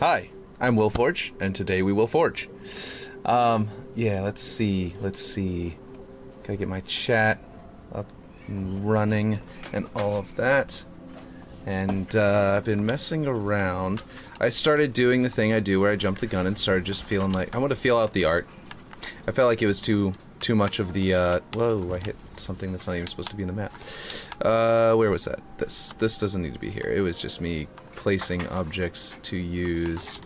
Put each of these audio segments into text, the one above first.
Hi, I'm Will Forge, and today we will forge. Yeah, let's see. Gotta get my chat up and running and all of that. And I've been messing around. I started doing the thing I do where I jumped the gun and started just feeling like I want to feel out the art. I felt like it was too much of the whoa, I hit something that's not even supposed to be in the map. Where was that? This doesn't need to be here. It was just me placing objects to use.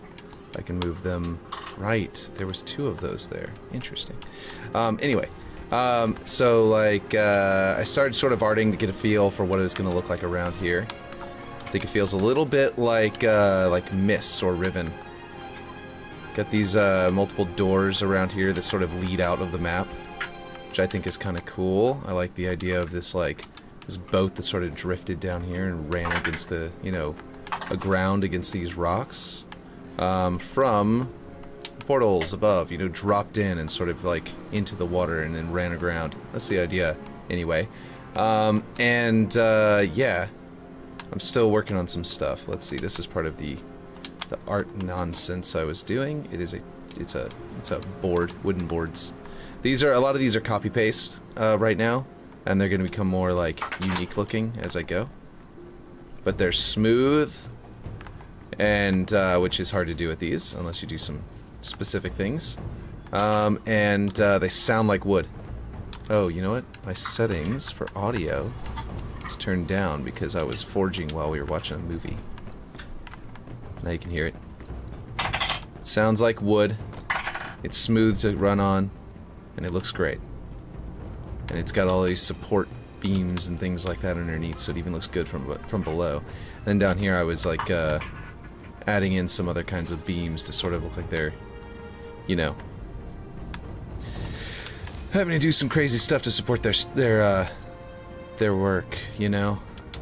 I can move them. Right, there was two of those there. Interesting. Anyway, so like I started sort of arting to get a feel for what it was going to look like around here. I think it feels a little bit like Mist or Riven. Got these multiple doors around here that sort of lead out of the map, which I think is kind of cool. I like the idea of this this boat that sort of drifted down here and ran against the, aground against these rocks from portals above, dropped in and sort of like into the water and then ran aground. That's the idea anyway. Yeah, I'm still working on some stuff. Let's see, this is part of the art nonsense I was doing. It's a board, wooden boards. A lot of these are copy paste right now, and they're going to become more like unique looking as I go. But they're smooth, and which is hard to do with these unless you do some specific things. They sound like wood. Oh, you know what? My settings for audio is turned down because I was forging while we were watching a movie. Now you can hear it. It sounds like wood. It's smooth to run on, and it looks great. And it's got all these support beams and things like that underneath, so it even looks good from below. And then down here I was like adding in some other kinds of beams to sort of look like they're, having to do some crazy stuff to support their work,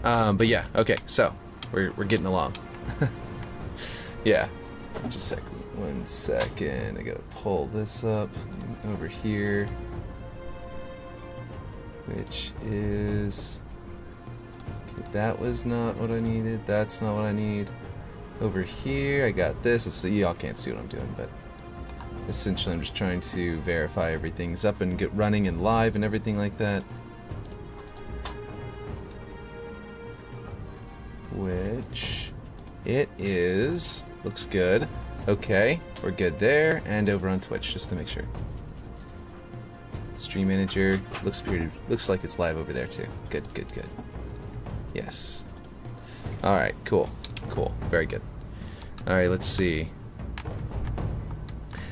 But yeah, okay, so we're getting along. Yeah, just one second. I gotta pull this up over here, which is okay, that was not what I needed. That's not what I need. Over here, I got this. So y'all can't see what I'm doing, but essentially, I'm just trying to verify everything's up and get running and live and everything like that. Which it is. Looks good. Okay, we're good there, and over on Twitch, just to make sure. Stream manager looks like it's live over there too. Good. Yes. All right, cool, very good. All right, let's see.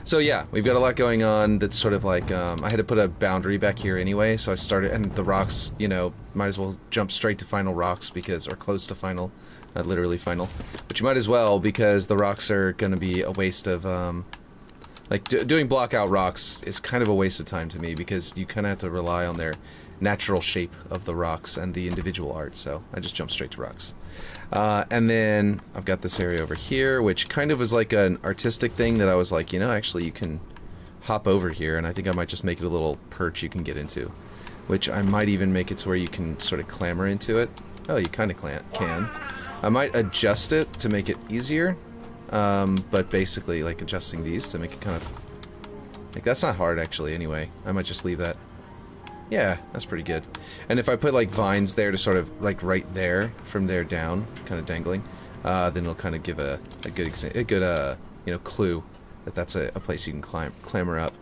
So yeah, we've got a lot going on. That's sort of like I had to put a boundary back here anyway, so I started, and the rocks, might as well jump straight to final rocks or close to final. Not literally final, but you might as well, because the rocks are going to be a waste of, doing block out rocks is kind of a waste of time to me, because you kind of have to rely on their natural shape of the rocks and the individual art, so I just jump straight to rocks. And then I've got this area over here, which kind of was like an artistic thing that I was like, actually you can hop over here, and I think I might just make it a little perch you can get into, which I might even make it to where you can sort of clamber into it. Oh, you kind of can. I might adjust it to make it easier, but basically, like, adjusting these to make it kind of... Like, that's not hard, actually, anyway. I might just leave that. Yeah, that's pretty good. And if I put, like, vines there to sort of, like, right there, from there down, kind of dangling, then it'll kind of give a good clue that that's a place you can clamber up.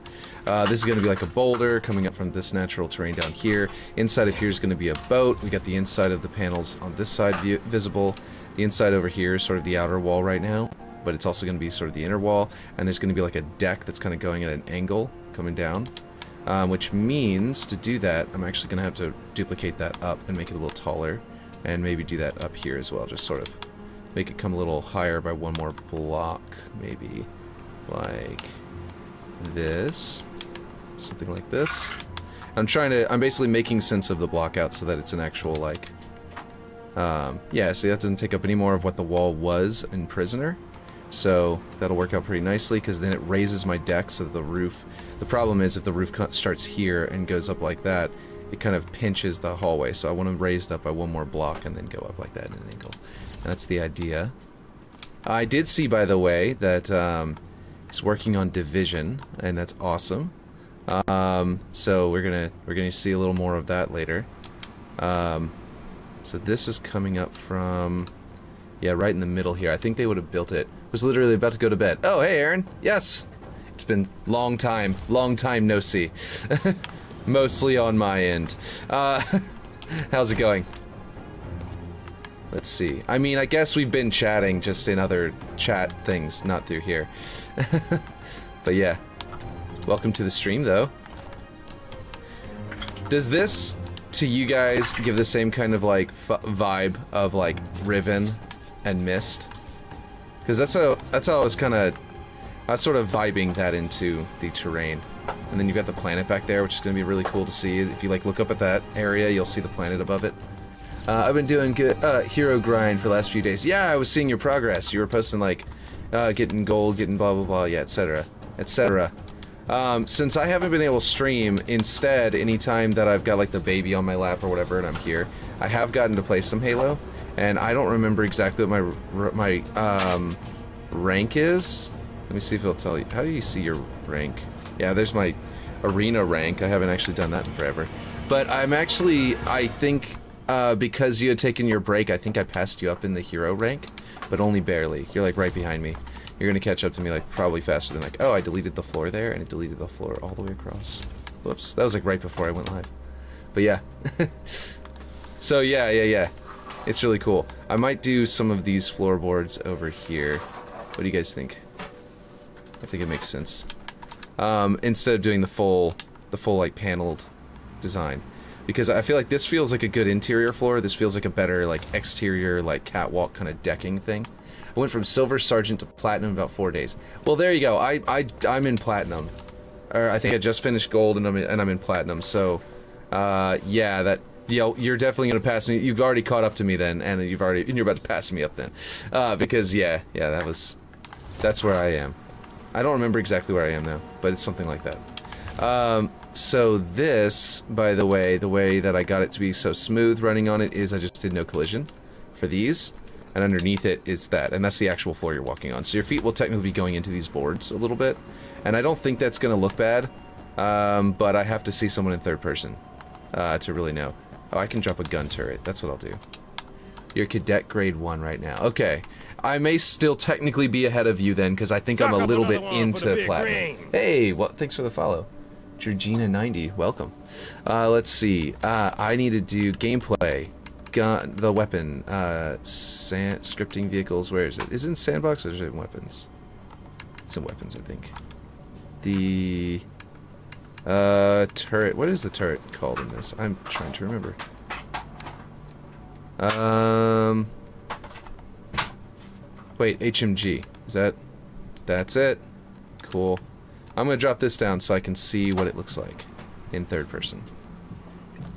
This is going to be like a boulder coming up from this natural terrain down here. Inside of here is going to be a boat. We got the inside of the panels on this side visible. The inside over here is sort of the outer wall right now, but it's also going to be sort of the inner wall. And there's going to be like a deck that's kind of going at an angle coming down, which means to do that, I'm actually going to have to duplicate that up and make it a little taller, and maybe do that up here as well. Just sort of make it come a little higher by one more block, maybe like this. Something like this. I'm basically making sense of the block out so that it's an actual, like, yeah, see, that doesn't take up any more of what the wall was in Prisoner. So that'll work out pretty nicely, because then it raises my deck so that the roof... The problem is, if the roof starts here and goes up like that, it kind of pinches the hallway. So I want to raise it up by one more block and then go up like that at an angle. And that's the idea. I did see, by the way, that he's working on Division, and that's awesome. So we're gonna see a little more of that later. So this is coming up from, yeah, right in the middle here. I think they would have built it. Was literally about to go to bed. Oh, hey, Aaron. Yes. It's been long time no see. Mostly on my end. How's it going? Let's see. I mean, I guess we've been chatting just in other chat things, not through here. But yeah. Welcome to the stream, though. Does this, to you guys, give the same kind of, like, vibe of, like, Riven and Mist? Because that's how I was kind of... I was sort of vibing that into the terrain. And then you've got the planet back there, which is going to be really cool to see. If you, like, look up at that area, you'll see the planet above it. I've been doing good hero grind for the last few days. Yeah, I was seeing your progress. You were posting, like, getting gold, getting blah, blah, blah, yeah, etc. etc. Since I haven't been able to stream, instead, anytime that I've got, like, the baby on my lap or whatever and I'm here, I have gotten to play some Halo, and I don't remember exactly what my rank is. Let me see if it'll tell you. How do you see your rank? Yeah, there's my arena rank. I haven't actually done that in forever. But I'm actually, I think, because you had taken your break, I think I passed you up in the hero rank, but only barely. You're, like, right behind me. You're gonna catch up to me, like, probably faster than, like, oh, I deleted the floor there, and it deleted the floor all the way across. Whoops. That was, like, right before I went live. But yeah. So, yeah. It's really cool. I might do some of these floorboards over here. What do you guys think? I think it makes sense. Instead of doing the full, like, paneled design. Because I feel like this feels like a good interior floor, this feels like a better, like, exterior, like, catwalk kind of decking thing. I went from Silver Sergeant to Platinum in about 4 days. Well, there you go. I'm in Platinum. Or I think I just finished Gold and I'm in Platinum, so... yeah, that... you're definitely gonna pass me. You've already caught up to me then, and you're about to pass me up then. Because, yeah, that's where I am. I don't remember exactly where I am now, but it's something like that. So this, by the way that I got it to be so smooth running on it is I just did no collision for these, and underneath it is that, and that's the actual floor you're walking on. So your feet will technically be going into these boards a little bit, and I don't think that's gonna look bad, but I have to see someone in third person to really know. Oh, I can drop a gun turret. That's what I'll do. You're cadet grade 1 right now. Okay. I may still technically be ahead of you then, because I think I'm a little bit into platinum. Hey, well, thanks for the follow. Georgina90, welcome. Let's see. I need to do gameplay. Gun, the weapon. Scripting vehicles. Where is it? Is it in sandbox or is it in weapons? It's in weapons, I think. The... turret. What is the turret called in this? I'm trying to remember. Wait, HMG. Is that... That's it. Cool. I'm gonna drop this down so I can see what it looks like in third person.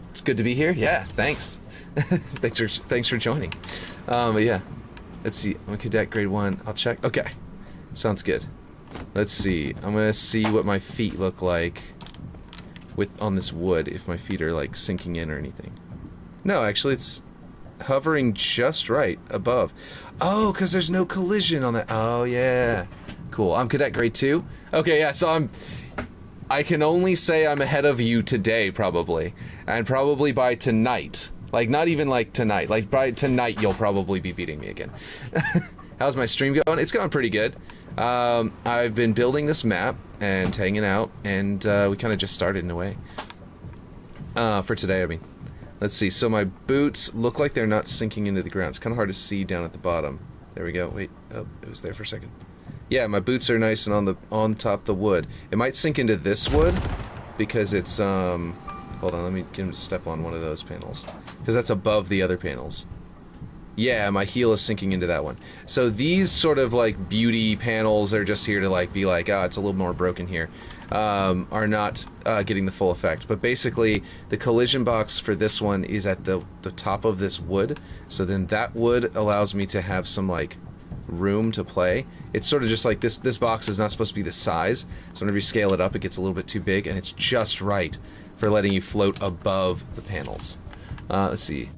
It's good to be here. Yeah, thanks. thanks for joining. But yeah. Let's see. I'm a cadet grade 1. I'll check. Okay. Sounds good. Let's see. I'm gonna see what my feet look like on this wood, if my feet are, like, sinking in or anything. No, actually, it's hovering just right above. Oh, because there's no collision on that. Oh, yeah. Cool. I'm cadet grade 2. Okay, yeah, so I can only say I'm ahead of you today, probably. And probably by tonight. Like, not even, like, tonight. Like, by tonight, you'll probably be beating me again. How's my stream going? It's going pretty good. I've been building this map and hanging out, and we kind of just started in a way. For today, I mean. Let's see, so my boots look like they're not sinking into the ground. It's kind of hard to see down at the bottom. There we go. Wait, oh, it was there for a second. Yeah, my boots are nice and on top of the wood. It might sink into this wood, because it's, hold on, let me get him to step on one of those panels. Because that's above the other panels. Yeah, my heel is sinking into that one. So these sort of, like, beauty panels are just here to, like, be like, oh, it's a little more broken here. Are not getting the full effect. But basically, the collision box for this one is at the top of this wood. So then that wood allows me to have some, like, room to play. It's sort of just like this box is not supposed to be this size. So whenever you scale it up, it gets a little bit too big. And it's just right for letting you float above the panels. Let's see.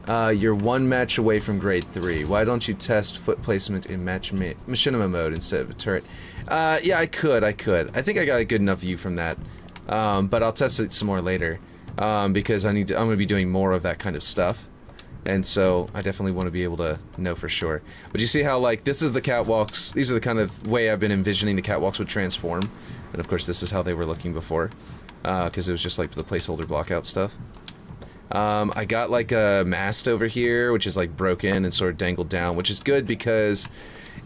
You're one match away from grade 3. Why don't you test foot placement in machinima mode instead of a turret? Yeah, I could. I think I got a good enough view from that. But I'll test it some more later. Because I'm going to be doing more of that kind of stuff. And so I definitely want to be able to know for sure. But you see how, like, this is the catwalks. These are the kind of way I've been envisioning the catwalks would transform. And of course this is how they were looking before. Because it was just like the placeholder blockout stuff. I got like a mast over here, which is like broken and sort of dangled down, which is good because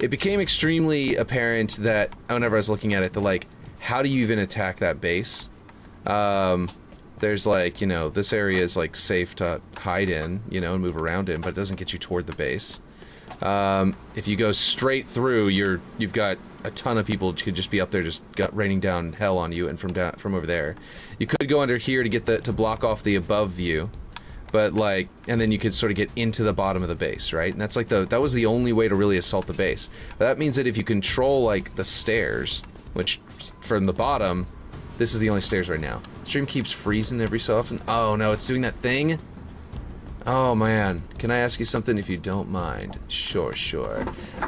it became extremely apparent that whenever I was looking at it, that like, how do you even attack that base? There's like, you know, this area is like safe to hide in, you know, and move around in, but it doesn't get you toward the base. If you go straight through, you've got a ton of people who could just be up there just raining down hell on you, and from over there. You could go under here to get to block off the above view, but like, and then you could sort of get into the bottom of the base, right? And that's like that was the only way to really assault the base. But that means that if you control like the stairs, which from the bottom, this is the only stairs right now. Stream keeps freezing every so often. Oh no, it's doing that thing? Oh man, can I ask you something if you don't mind? Sure.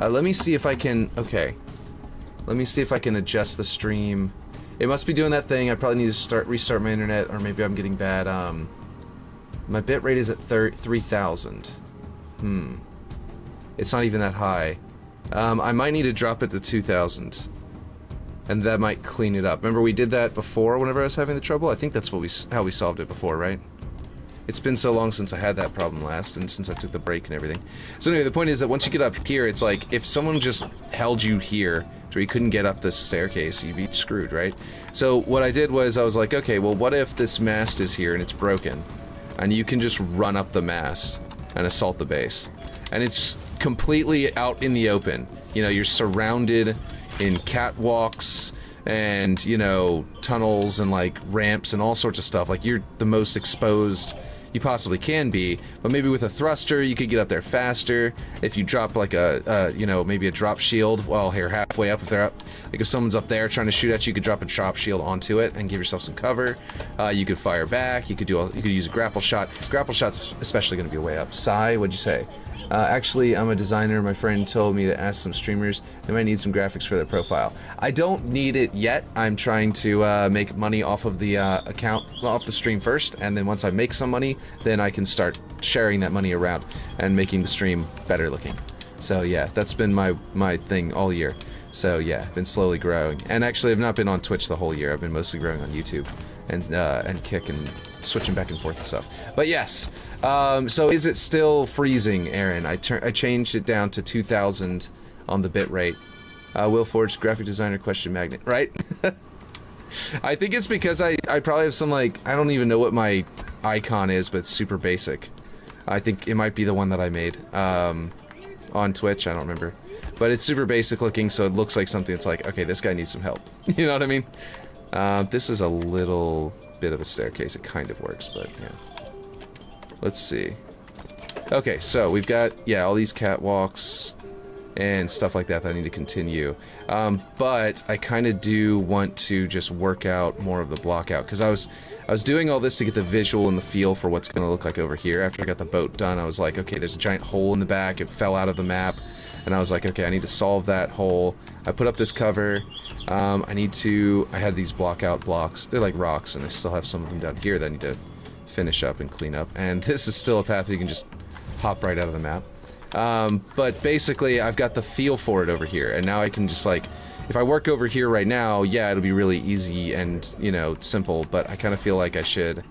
Let me see if I can, okay. Let me see if I can adjust the stream. It must be doing that thing. I probably need to restart my internet, or maybe I'm getting bad. My bitrate is at 3,000. It's not even that high. I might need to drop it to 2,000. And that might clean it up. Remember we did that before whenever I was having the trouble? I think that's how we solved it before, right? It's been so long since I had that problem last, and since I took the break and everything. So anyway, the point is that once you get up here, it's like, if someone just held you here, so you couldn't get up this staircase, you'd be screwed, right? So what I did was, I was like, okay, well what if this mast is here and it's broken? And you can just run up the mast and assault the base. And it's completely out in the open. You know, you're surrounded in catwalks and, you know, tunnels and like ramps and all sorts of stuff. Like, you're the most exposed you possibly can be, but maybe with a thruster you could get up there faster. If you drop like you know, maybe a drop shield, well, here, halfway up, if they're up, like if someone's up there trying to shoot at you, you could drop a drop shield onto it and give yourself some cover. You could fire back, you could use a grapple shot. Grapple shot's especially going to be a way up. Sai, what'd you say? Actually, I'm a designer. My friend told me to ask some streamers. They might need some graphics for their profile. I don't need it yet. I'm trying to make money off of the off the stream first, and then once I make some money, then I can start sharing that money around and making the stream better looking. So yeah, that's been my thing all year. So yeah, been slowly growing. And actually, I've not been on Twitch the whole year. I've been mostly growing on YouTube and Kick and switching back and forth and stuff. But yes. So is it still freezing, Aaron? I changed it down to 2,000 on the bitrate. Will Forge, graphic designer, question magnet, right? I think it's because I probably have some, like, I don't even know what my icon is, but it's super basic. I think it might be the one that I made on Twitch, I don't remember. But it's super basic looking, so it looks like something that's like, okay, this guy needs some help. You know what I mean? This is a little bit of a staircase. It kind of works, but yeah. Let's see. Okay, so we've got, yeah, all these catwalks and stuff like that I need to continue. But I kind of do want to just work out more of the block out, because I was doing all this to get the visual and the feel for what's going to look like over here. After I got the boat done, I was like, okay, there's a giant hole in the back. It fell out of the map. And I was like, okay, I need to solve that hole. I put up this cover. I had these block out blocks. They're like rocks, and I still have some of them down here that I need to finish up and clean up. And this is still a path that you can just hop right out of the map. But basically, I've got the feel for it over here, and now I can just, like, if I work over here right now, yeah, it'll be really easy and, you know, simple, but I kind of feel like I should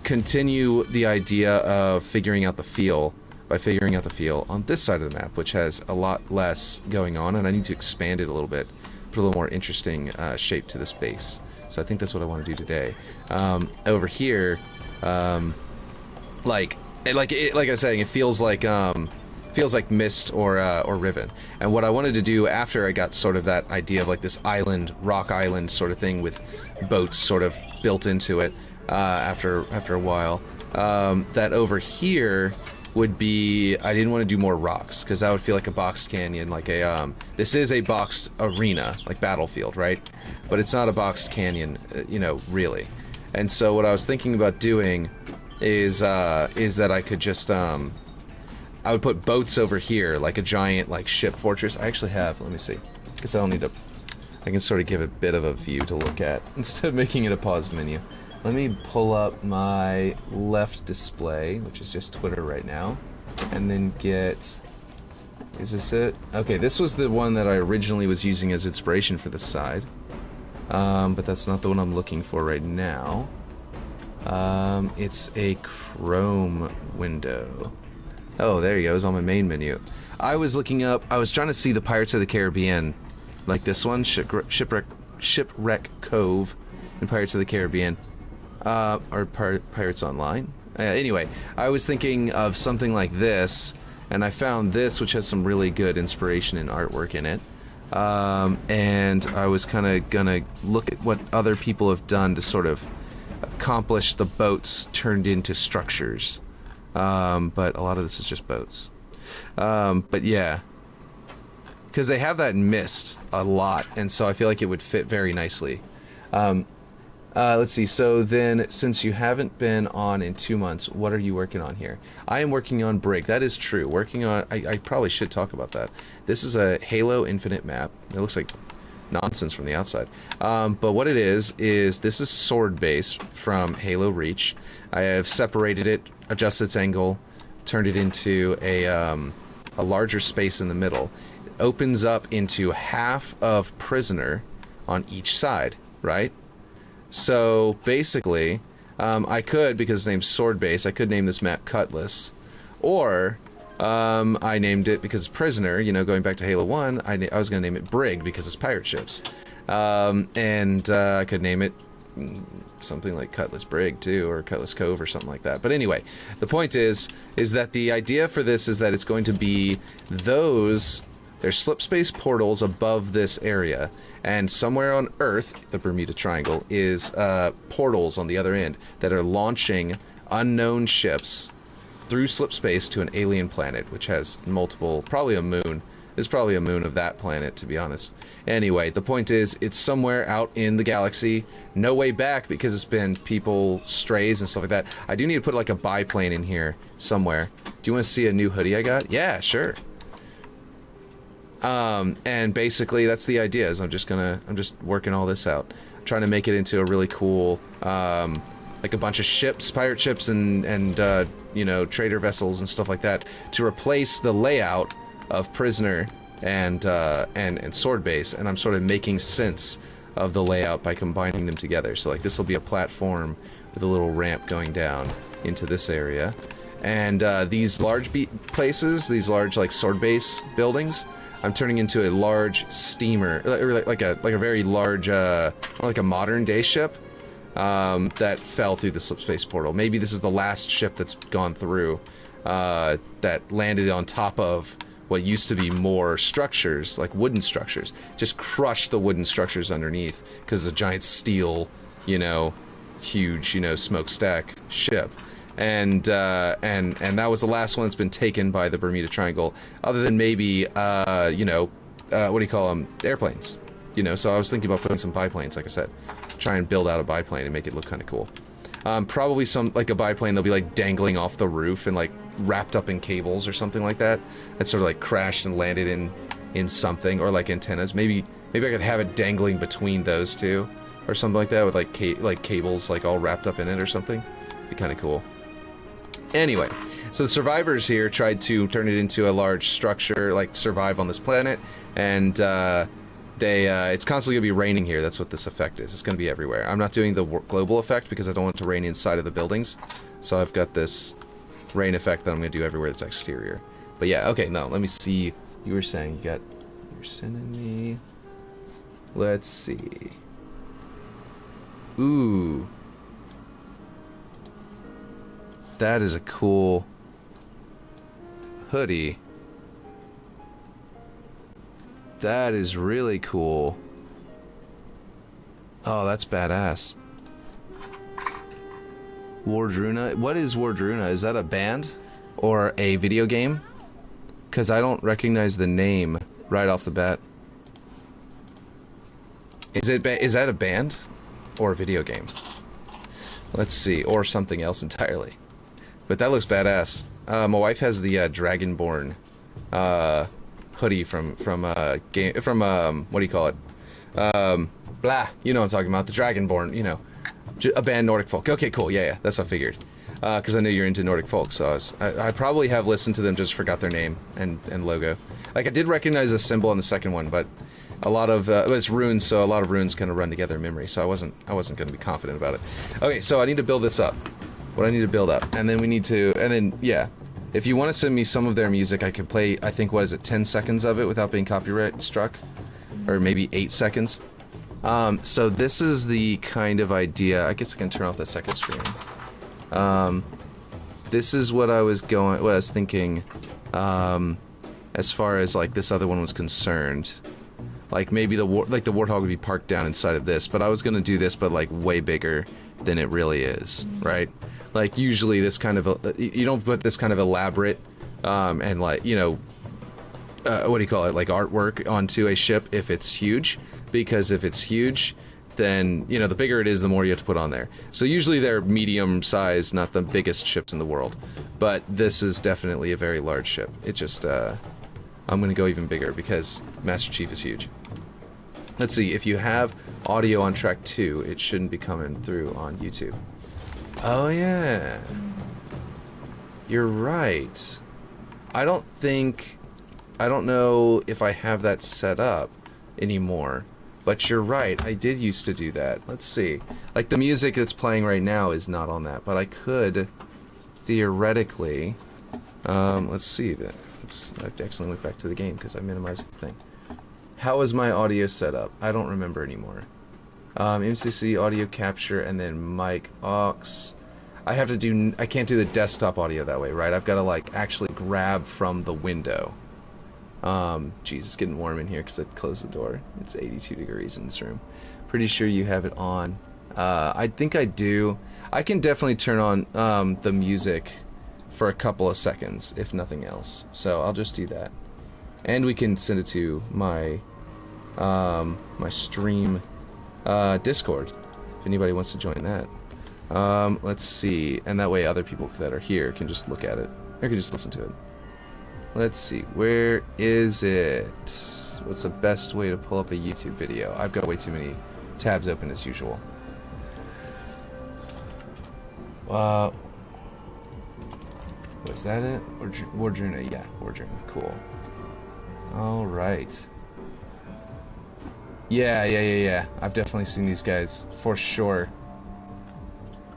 continue the idea of figuring out the feel by figuring out the feel on this side of the map, which has a lot less going on, and I need to expand it a little bit, put a little more interesting shape to this base. So I think that's what I want to do today. Over here, like I was saying, it feels like Mist or Riven. And what I wanted to do after I got sort of that idea of like this island, rock island sort of thing with boats sort of built into it, after a while, that over here would be, I didn't want to do more rocks, because that would feel like a boxed canyon, like a, this is a boxed arena, like Battlefield, right? But it's not a boxed canyon, you know, really. And so what I was thinking about doing is that I could just I would put boats over here, like a giant like ship fortress. I actually have. Let me see, because I don't need to. I can sort of give a bit of a view to look at instead of making it a paused menu. Let me pull up my left display, which is just Twitter right now, and then get. Is this it? Okay, this was the one that I originally was using as inspiration for this side. But that's not the one I'm looking for right now. It's a Chrome window. Oh, there you go. It was on my main menu. I was looking up. I was trying to see the Pirates of the Caribbean, like this one, Shipwreck Cove, and Pirates of the Caribbean, or Pirates Online. Anyway, I was thinking of something like this, and I found this, which has some really good inspiration and artwork in it. And I was kind of gonna look at what other people have done to sort of accomplish the boats turned into structures. But a lot of this is just boats. But yeah, because they have that mist a lot, and so I feel like it would fit very nicely. Let's see, so then, since you haven't been on in 2 months, what are you working on here? I am working on Brig. That is true. Working on... I probably should talk about that. This is a Halo Infinite map. It looks like nonsense from the outside. But what it is this is Sword Base from Halo Reach. I have separated it, adjusted its angle, turned it into a larger space in the middle. It opens up into half of Prisoner on each side, right? So basically, I could, because the name's Sword Base, I could name this map Cutlass, or I named it because Prisoner. You know, going back to Halo 1, I was going to name it Brig because it's pirate ships, and I could name it something like Cutlass Brig too, or Cutlass Cove or something like that. But anyway, the point is that the idea for this is that it's going to be those. There's slip space portals above this area, and somewhere on Earth, the Bermuda Triangle, is portals on the other end that are launching unknown ships through slip space to an alien planet, which has multiple, probably a moon. There's probably a moon of that planet, to be honest. Anyway, the point is, it's somewhere out in the galaxy, no way back because it's been people, strays, and stuff like that. I do need to put like a biplane in here somewhere. Do you want to see a new hoodie I got? Yeah, sure. And basically that's the idea, is I'm just working all this out. I'm trying to make it into a really cool, like a bunch of ships, pirate ships and you know, trader vessels and stuff like that, to replace the layout of Prisoner and Sword Base, and I'm sort of making sense of the layout by combining them together. So like this will be a platform with a little ramp going down into this area. And these large places, these large like Sword Base buildings, I'm turning into a large steamer, or like a very large, or like a modern day ship that fell through the slip space portal. Maybe this is the last ship that's gone through that landed on top of what used to be more structures, like wooden structures. Just crushed the wooden structures underneath because it's a giant steel, you know, huge, you know, smokestack ship. And that was the last one that's been taken by the Bermuda Triangle, other than maybe, you know, what do you call them, airplanes, you know. So I was thinking about putting some biplanes, like I said, try and build out a biplane and make it look kind of cool. Probably some, like a biplane, they'll be like dangling off the roof and like wrapped up in cables or something like that. That sort of like crashed and landed in something, or like antennas. Maybe I could have it dangling between those two, or something like that, with like cables like all wrapped up in it or something. Be kind of cool. Anyway, so the survivors here tried to turn it into a large structure, like survive on this planet, and it's constantly going to be raining here. That's what this effect is. It's going to be everywhere. I'm not doing the global effect because I don't want it to rain inside of the buildings, so I've got this rain effect that I'm going to do everywhere that's exterior. But yeah, okay, no, let me see. You were saying you're sending me... Let's see. Ooh. That is a cool hoodie. That is really cool. Oh, that's badass. Wardruna? What is Wardruna? Is that a band? Or a video game? Because I don't recognize the name right off the bat. Is that a band? Or a video game? Let's see. Or something else entirely. But that looks badass. My wife has the Dragonborn hoodie from what do you call it? Blah, you know what I'm talking about. The Dragonborn, you know, a band Nordic folk. Okay, cool. Yeah, that's what I figured. Because I knew you're into Nordic folk, so I probably have listened to them, just forgot their name and logo. Like, I did recognize the symbol on the second one, but a lot of it's runes, so a lot of runes kind of run together in memory. So I wasn't going to be confident about it. Okay, so I need to build this up. What I need to build up, and then we need to, and then yeah, if you want to send me some of their music, I could play. I think, what is it, 10 seconds of it without being copyright struck, or maybe 8 seconds. So this is the kind of idea. I guess I can turn off the second screen. This is what I was thinking, as far as like this other one was concerned. Like maybe the warthog would be parked down inside of this, but I was gonna do this, but like way bigger than it really is, right? Like usually this kind of you don't put this kind of elaborate, and like, you know, what do you call it, like artwork onto a ship if it's huge, because if it's huge, then, you know, the bigger it is, the more you have to put on there. So usually they're medium size, not the biggest ships in the world. But this is definitely a very large ship. It just, I'm gonna go even bigger because Master Chief is huge. Let's see, if you have audio on track 2, it shouldn't be coming through on YouTube. Oh yeah. You're right. I don't know if I have that set up anymore. But you're right, I did used to do that. Let's see. Like, the music that's playing right now is not on that, but I could, theoretically, let's see. I actually went back to the game because I minimized the thing. How is my audio set up? I don't remember anymore. MCC, audio capture, and then mic, aux. I can't do the desktop audio that way, right? I've got to, like, actually grab from the window. Geez, it's getting warm in here because I closed the door. It's 82 degrees in this room. Pretty sure you have it on. I think I do. I can definitely turn on the music for a couple of seconds, if nothing else. So I'll just do that. And we can send it to my my stream Discord, if anybody wants to join that. Let's see. And that way other people that are here can just look at it. Or can just listen to it. Let's see, where is it? What's the best way to pull up a YouTube video? I've got way too many tabs open as usual. Was that it? War Journey, yeah, War Journey, cool. Alright. Yeah. I've definitely seen these guys, for sure.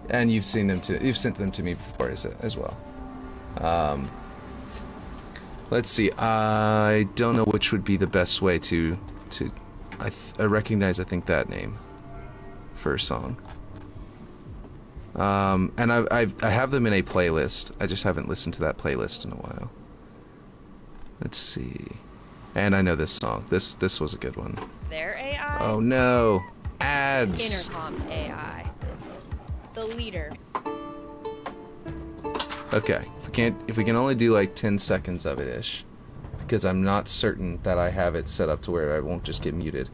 And you've seen them too. You've sent them to me before as well. Let's see. I don't know which would be the best way to. I recognize, I think, that name for a song. And I have them in a playlist. I just haven't listened to that playlist in a while. Let's see. And I know this song. This was a good one. Their AI? Oh no! Ads. Intercom's AI. The leader. Okay. If we can only do like 10 seconds of it ish, because I'm not certain that I have it set up to where I won't just get muted.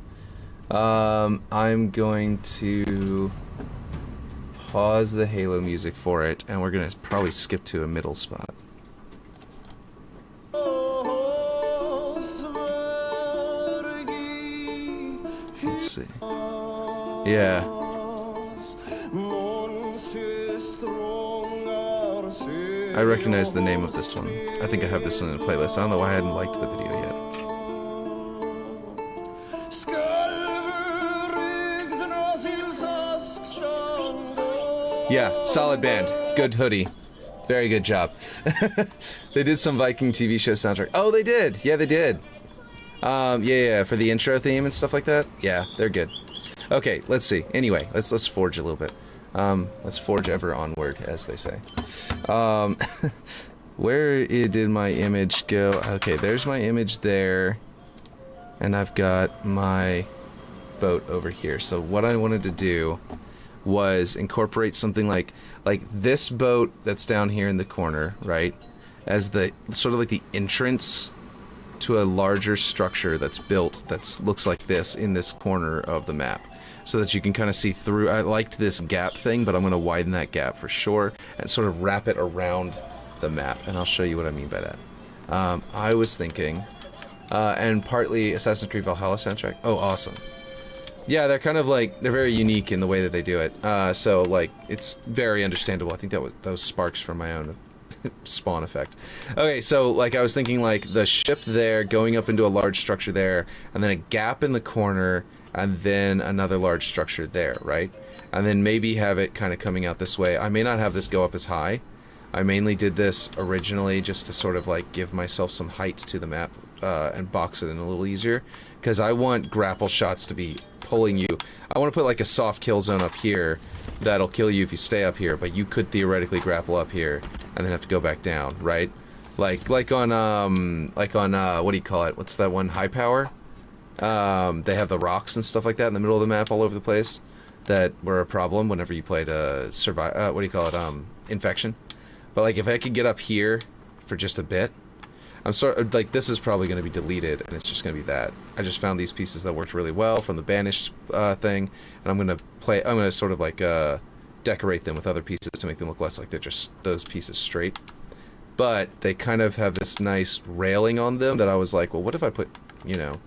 I'm going to pause the Halo music for it, and we're gonna probably skip to a middle spot. Let's see. Yeah. I recognize the name of this one. I think I have this one in a playlist. I don't know why I hadn't liked the video yet. Yeah, solid band. Good hoodie. Very good job. They did some Viking TV show soundtrack. Oh, they did. Yeah, they did. Yeah, for the intro theme and stuff like that. Yeah, they're good. Okay, let's see. Anyway, let's forge a little bit. Let's forge ever onward, as they say. Where did my image go? Okay, there's my image there. And I've got my boat over here. So what I wanted to do was incorporate something like this boat that's down here in the corner, right? As the sort of like the entrance to a larger structure that's built that looks like this in this corner of the map. so that you can kind of see through. I liked this gap thing, but I'm going to widen that gap for sure and sort of wrap it around the map, and I'll show you what I mean by that. I was thinking, and partly Assassin's Creed Valhalla soundtrack. Oh, awesome. Yeah, they're kind of like, they're very unique in the way that they do it. So like, it's very understandable. I think that was those sparks from my own spawn effect. Okay, so like I was thinking like the ship there going up into a large structure there, and then a gap in the corner, and then another large structure there, right? And then maybe have it kind of coming out this way. I may not have this go up as high. I mainly did this originally just to sort of like give myself some height to the map and box it in a little easier, because I want grapple shots to be pulling you. I want to put like a soft kill zone up here that'll kill you if you stay up here, but you could theoretically grapple up here and then have to go back down, right? Like on what do you call it? What's that one? High Power? They have the rocks and stuff like that in the middle of the map all over the place that were a problem whenever you played what do you call it? Infection. But like if I could get up here for just a bit, I'm sort of like, this is probably going to be deleted, and it's just going to be that. I just found these pieces that worked really well from the banished thing, and I'm going to sort of like decorate them with other pieces to make them look less like they're just those pieces straight. But they kind of have this nice railing on them that I was like, well, what if I put, you know,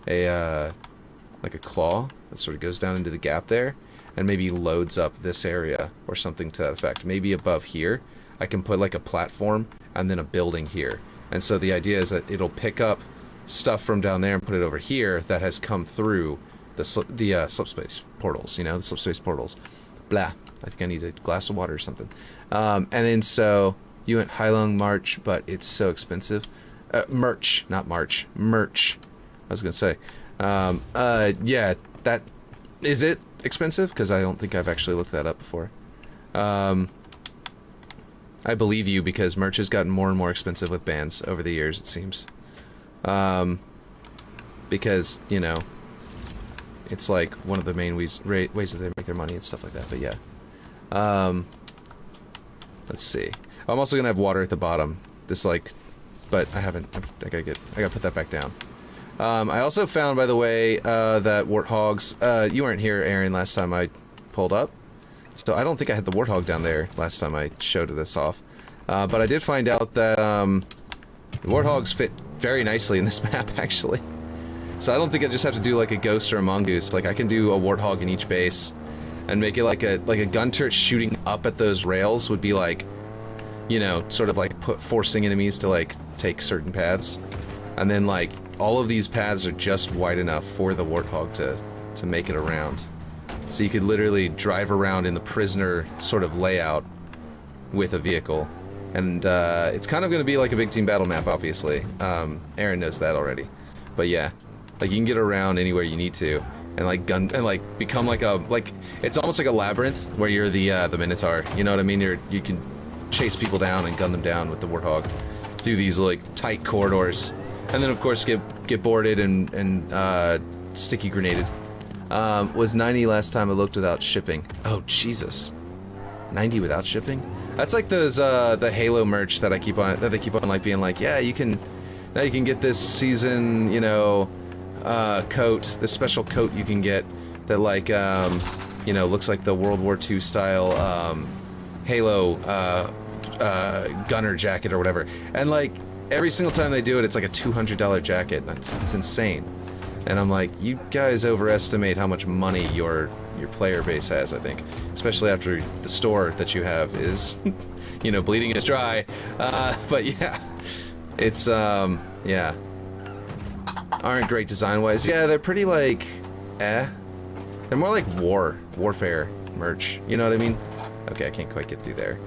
like a claw that sort of goes down into the gap there and maybe loads up this area or something to that effect. Maybe above here I can put like a platform and then a building here. And so the idea is that it'll pick up stuff from down there and put it over here that has come through the subspace portals, you know, the subspace portals. Blah. I think I need a glass of water or something. And then so you went Heilong March, but it's so expensive. Merch, not March. Merch. I was going to say. Yeah, that... Is it expensive? Because I don't think I've actually looked that up before. I believe you, because merch has gotten more and more expensive with bans over the years, it seems. Because, you know, it's like one of the main ways that they make their money and stuff like that, but yeah. Let's see. I'm also going to have water at the bottom. This, like, but I haven't, I gotta put that back down. I also found, by the way, that warthogs, you weren't here, Aaron, last time I pulled up. So I don't think I had the warthog down there last time I showed this off. But I did find out that the warthogs fit very nicely in this map, actually. So I don't think I just have to do like a ghost or a mongoose. Like I can do a warthog in each base and make it like a gun turret shooting up at those rails would be like, you know, sort of like forcing enemies to like take certain paths. And then like all of these paths are just wide enough for the warthog to make it around. So you could literally drive around in the prisoner sort of layout with a vehicle. And it's kind of going to be like a big team battle map, obviously. Aaron knows that already. But yeah, like you can get around anywhere you need to and like become like it's almost like a labyrinth where you're the Minotaur. You know what I mean? You can chase people down and gun them down with the warthog through these like tight corridors. And then of course get boarded and sticky grenaded. Was 90 last time I looked without shipping. Oh, Jesus. 90 without shipping? That's like those, the Halo merch that they keep on like being like, yeah, now you can get this season, you know, coat, this special coat you can get that like, you know, looks like the World War II style, Halo, gunner jacket or whatever. And like, every single time they do it, it's like a $200 jacket. It's insane. And I'm like, you guys overestimate how much money your player base has, I think. Especially after the store that you have is, you know, bleeding is dry. But yeah, it's, yeah. Aren't great design-wise. Yeah, they're pretty like, They're more like warfare merch. You know what I mean? Okay, I can't quite get through there.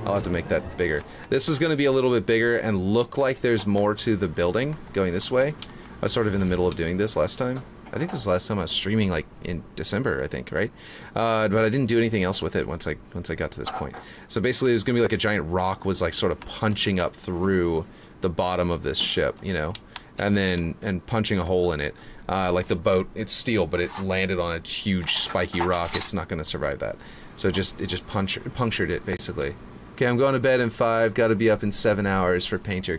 I'll have to make that bigger. This is going to be a little bit bigger and look like there's more to the building going this way. I was sort of in the middle of doing this last time. I think this was the last time I was streaming, like in December, I think, right? But I didn't do anything else with it once I got to this point. So basically, it was gonna be like a giant rock was like sort of punching up through the bottom of this ship, you know, and punching a hole in it. Like the boat, it's steel, but it landed on a huge spiky rock. It's not gonna survive that. So it just punctured it basically. Okay, I'm going to bed in 5. Got to be up in 7 hours for painter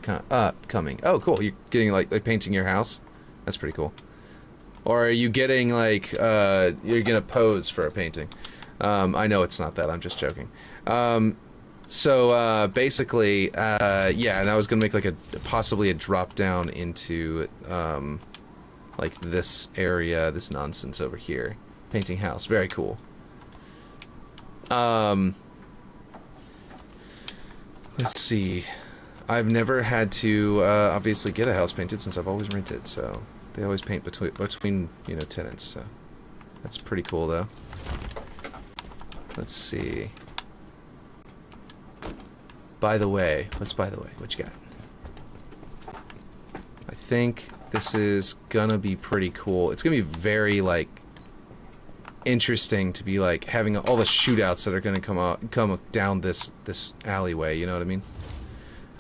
coming. Oh, cool. You're getting like painting your house. That's pretty cool. Or are you getting like you're gonna pose for a painting? I know it's not that. I'm just joking. So basically, yeah, and I was gonna make like possibly a drop down into like this area, this nonsense over here, painting house. Very cool. Let's see. I've never had to obviously get a house painted since I've always rented, so they always paint between you know tenants. So that's pretty cool though. Let's see. By the way, what you got? I think this is gonna be pretty cool. It's gonna be very like interesting to be like having all the shootouts that are gonna come down this alleyway. You know what I mean?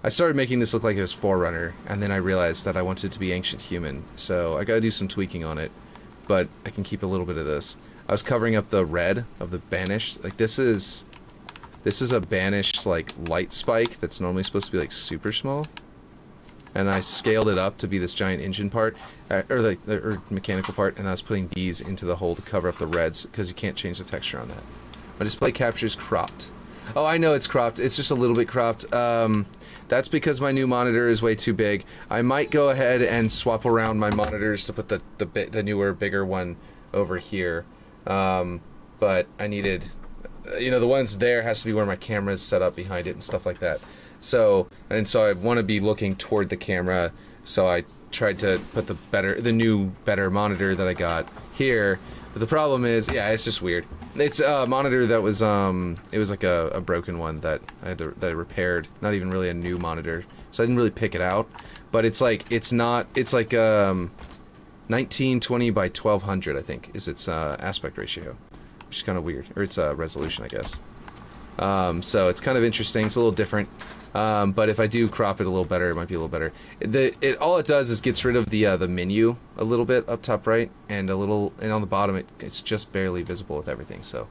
I started making this look like it was Forerunner, and then I realized that I wanted it to be Ancient Human, so I gotta do some tweaking on it. But I can keep a little bit of this. I was covering up the red of the banished. Like this is a banished like light spike that's normally supposed to be like super small, and I scaled it up to be this giant engine part, or mechanical part, and I was putting these into the hole to cover up the reds because you can't change the texture on that. My display capture is cropped. Oh, I know it's cropped. It's just a little bit cropped. That's because my new monitor is way too big. I might go ahead and swap around my monitors to put the newer, bigger one over here. But I needed, you know, the ones there has to be where my camera is set up behind it and stuff like that. So I want to be looking toward the camera. So I tried to put the new, better monitor that I got here. But the problem is, yeah, it's just weird. It's a monitor that was, it was like a broken one that I repaired. Not even really a new monitor. So I didn't really pick it out. But it's like, it's like, 1920 by 1200, I think, is its aspect ratio. Which is kind of weird. Or its resolution, I guess. So it's kind of interesting. It's a little different. But if I do crop it a little better, it might be a little better. All it does is gets rid of the menu a little bit up top right, and on the bottom it's just barely visible with everything. So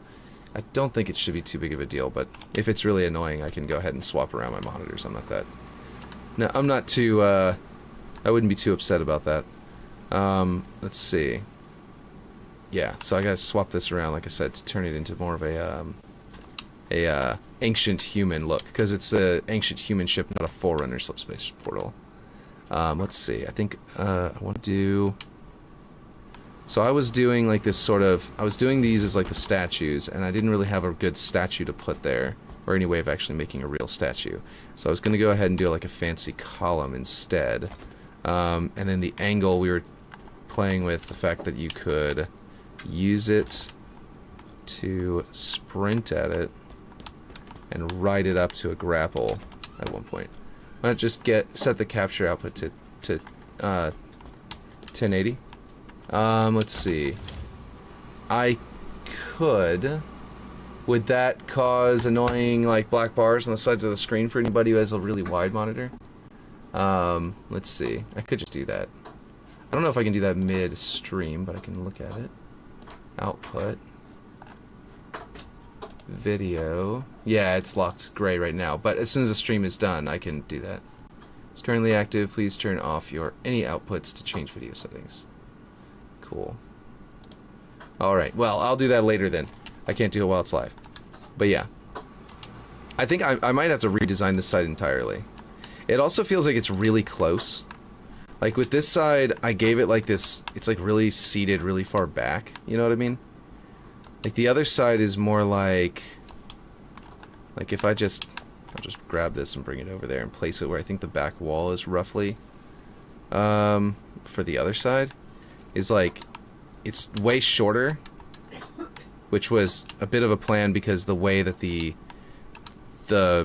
I don't think it should be too big of a deal. But if it's really annoying, I can go ahead and swap around my monitors. I'm not too. I wouldn't be too upset about that. Let's see. Yeah, so I gotta swap this around, like I said, to turn it into more of a Ancient Human look, because it's a Ancient Human ship, not a Forerunner subspace portal. Let's see, I think I want to do... So I was doing like this sort of... I was doing these as like the statues, and I didn't really have a good statue to put there, or any way of actually making a real statue. So I was going to go ahead and do like a fancy column instead. And then the angle, we were playing with the fact that you could use it to sprint at it and ride it up to a grapple at one point. Why not just set the capture output to 1080? Let's see. I could. Would that cause annoying like black bars on the sides of the screen for anybody who has a really wide monitor? Let's see. I could just do that. I don't know if I can do that mid-stream, but I can look at it. Output. Video. Yeah, it's locked gray right now, but as soon as the stream is done, I can do that. It's currently active. Please turn off any outputs to change video settings. Cool. Alright, well, I'll do that later then. I can't do it while it's live. But yeah. I think I might have to redesign this side entirely. It also feels like it's really close. Like with this side, I gave it like this, it's like really seated really far back, you know what I mean? Like the other side is more like if I'll just grab this and bring it over there and place it where I think the back wall is roughly, for the other side, is like, it's way shorter, which was a bit of a plan because the way that the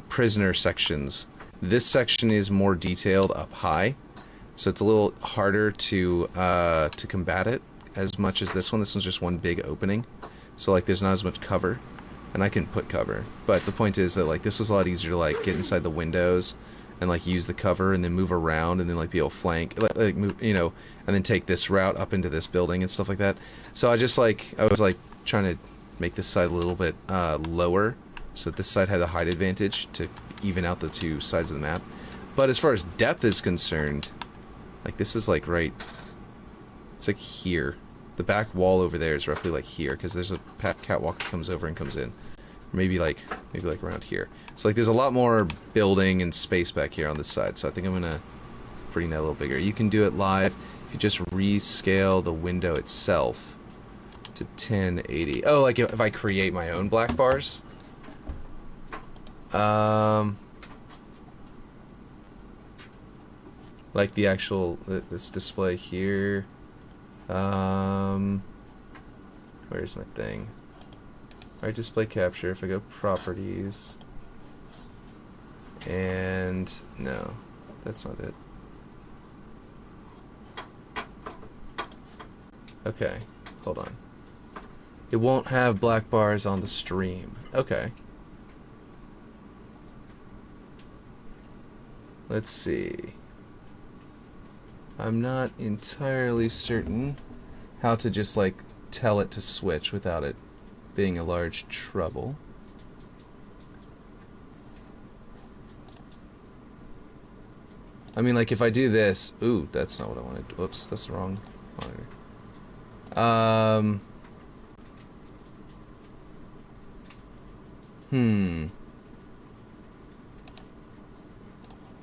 prisoner sections, this section is more detailed up high. So it's a little harder to combat it as much as this one. This one's just one big opening. So like there's not as much cover. And I can put cover. But the point is that like this was a lot easier to like get inside the windows and like use the cover and then move around and then like be able to flank, like move, you know, and then take this route up into this building and stuff like that. So I was like trying to make this side a little bit lower so that this side had a height advantage to even out the two sides of the map. But as far as depth is concerned, like this is like right, it's like here. the back wall over there is roughly like here, because there's a catwalk that comes over and comes in. Maybe like around here. So like there's a lot more building and space back here on this side. So I think I'm gonna bring that a little bigger. You can do it live if you just rescale the window itself to 1080. Oh, like if I create my own black bars. Like the actual this display here. Where's my thing? Alright, display capture. If I go properties, and no, that's not it. Okay, hold on. It won't have black bars on the stream. Okay. Let's see. I'm not entirely certain how to just like tell it to switch without it being a large trouble. I mean, like if I do this, ooh, that's not what I wanted. Whoops, that's the wrong monitor.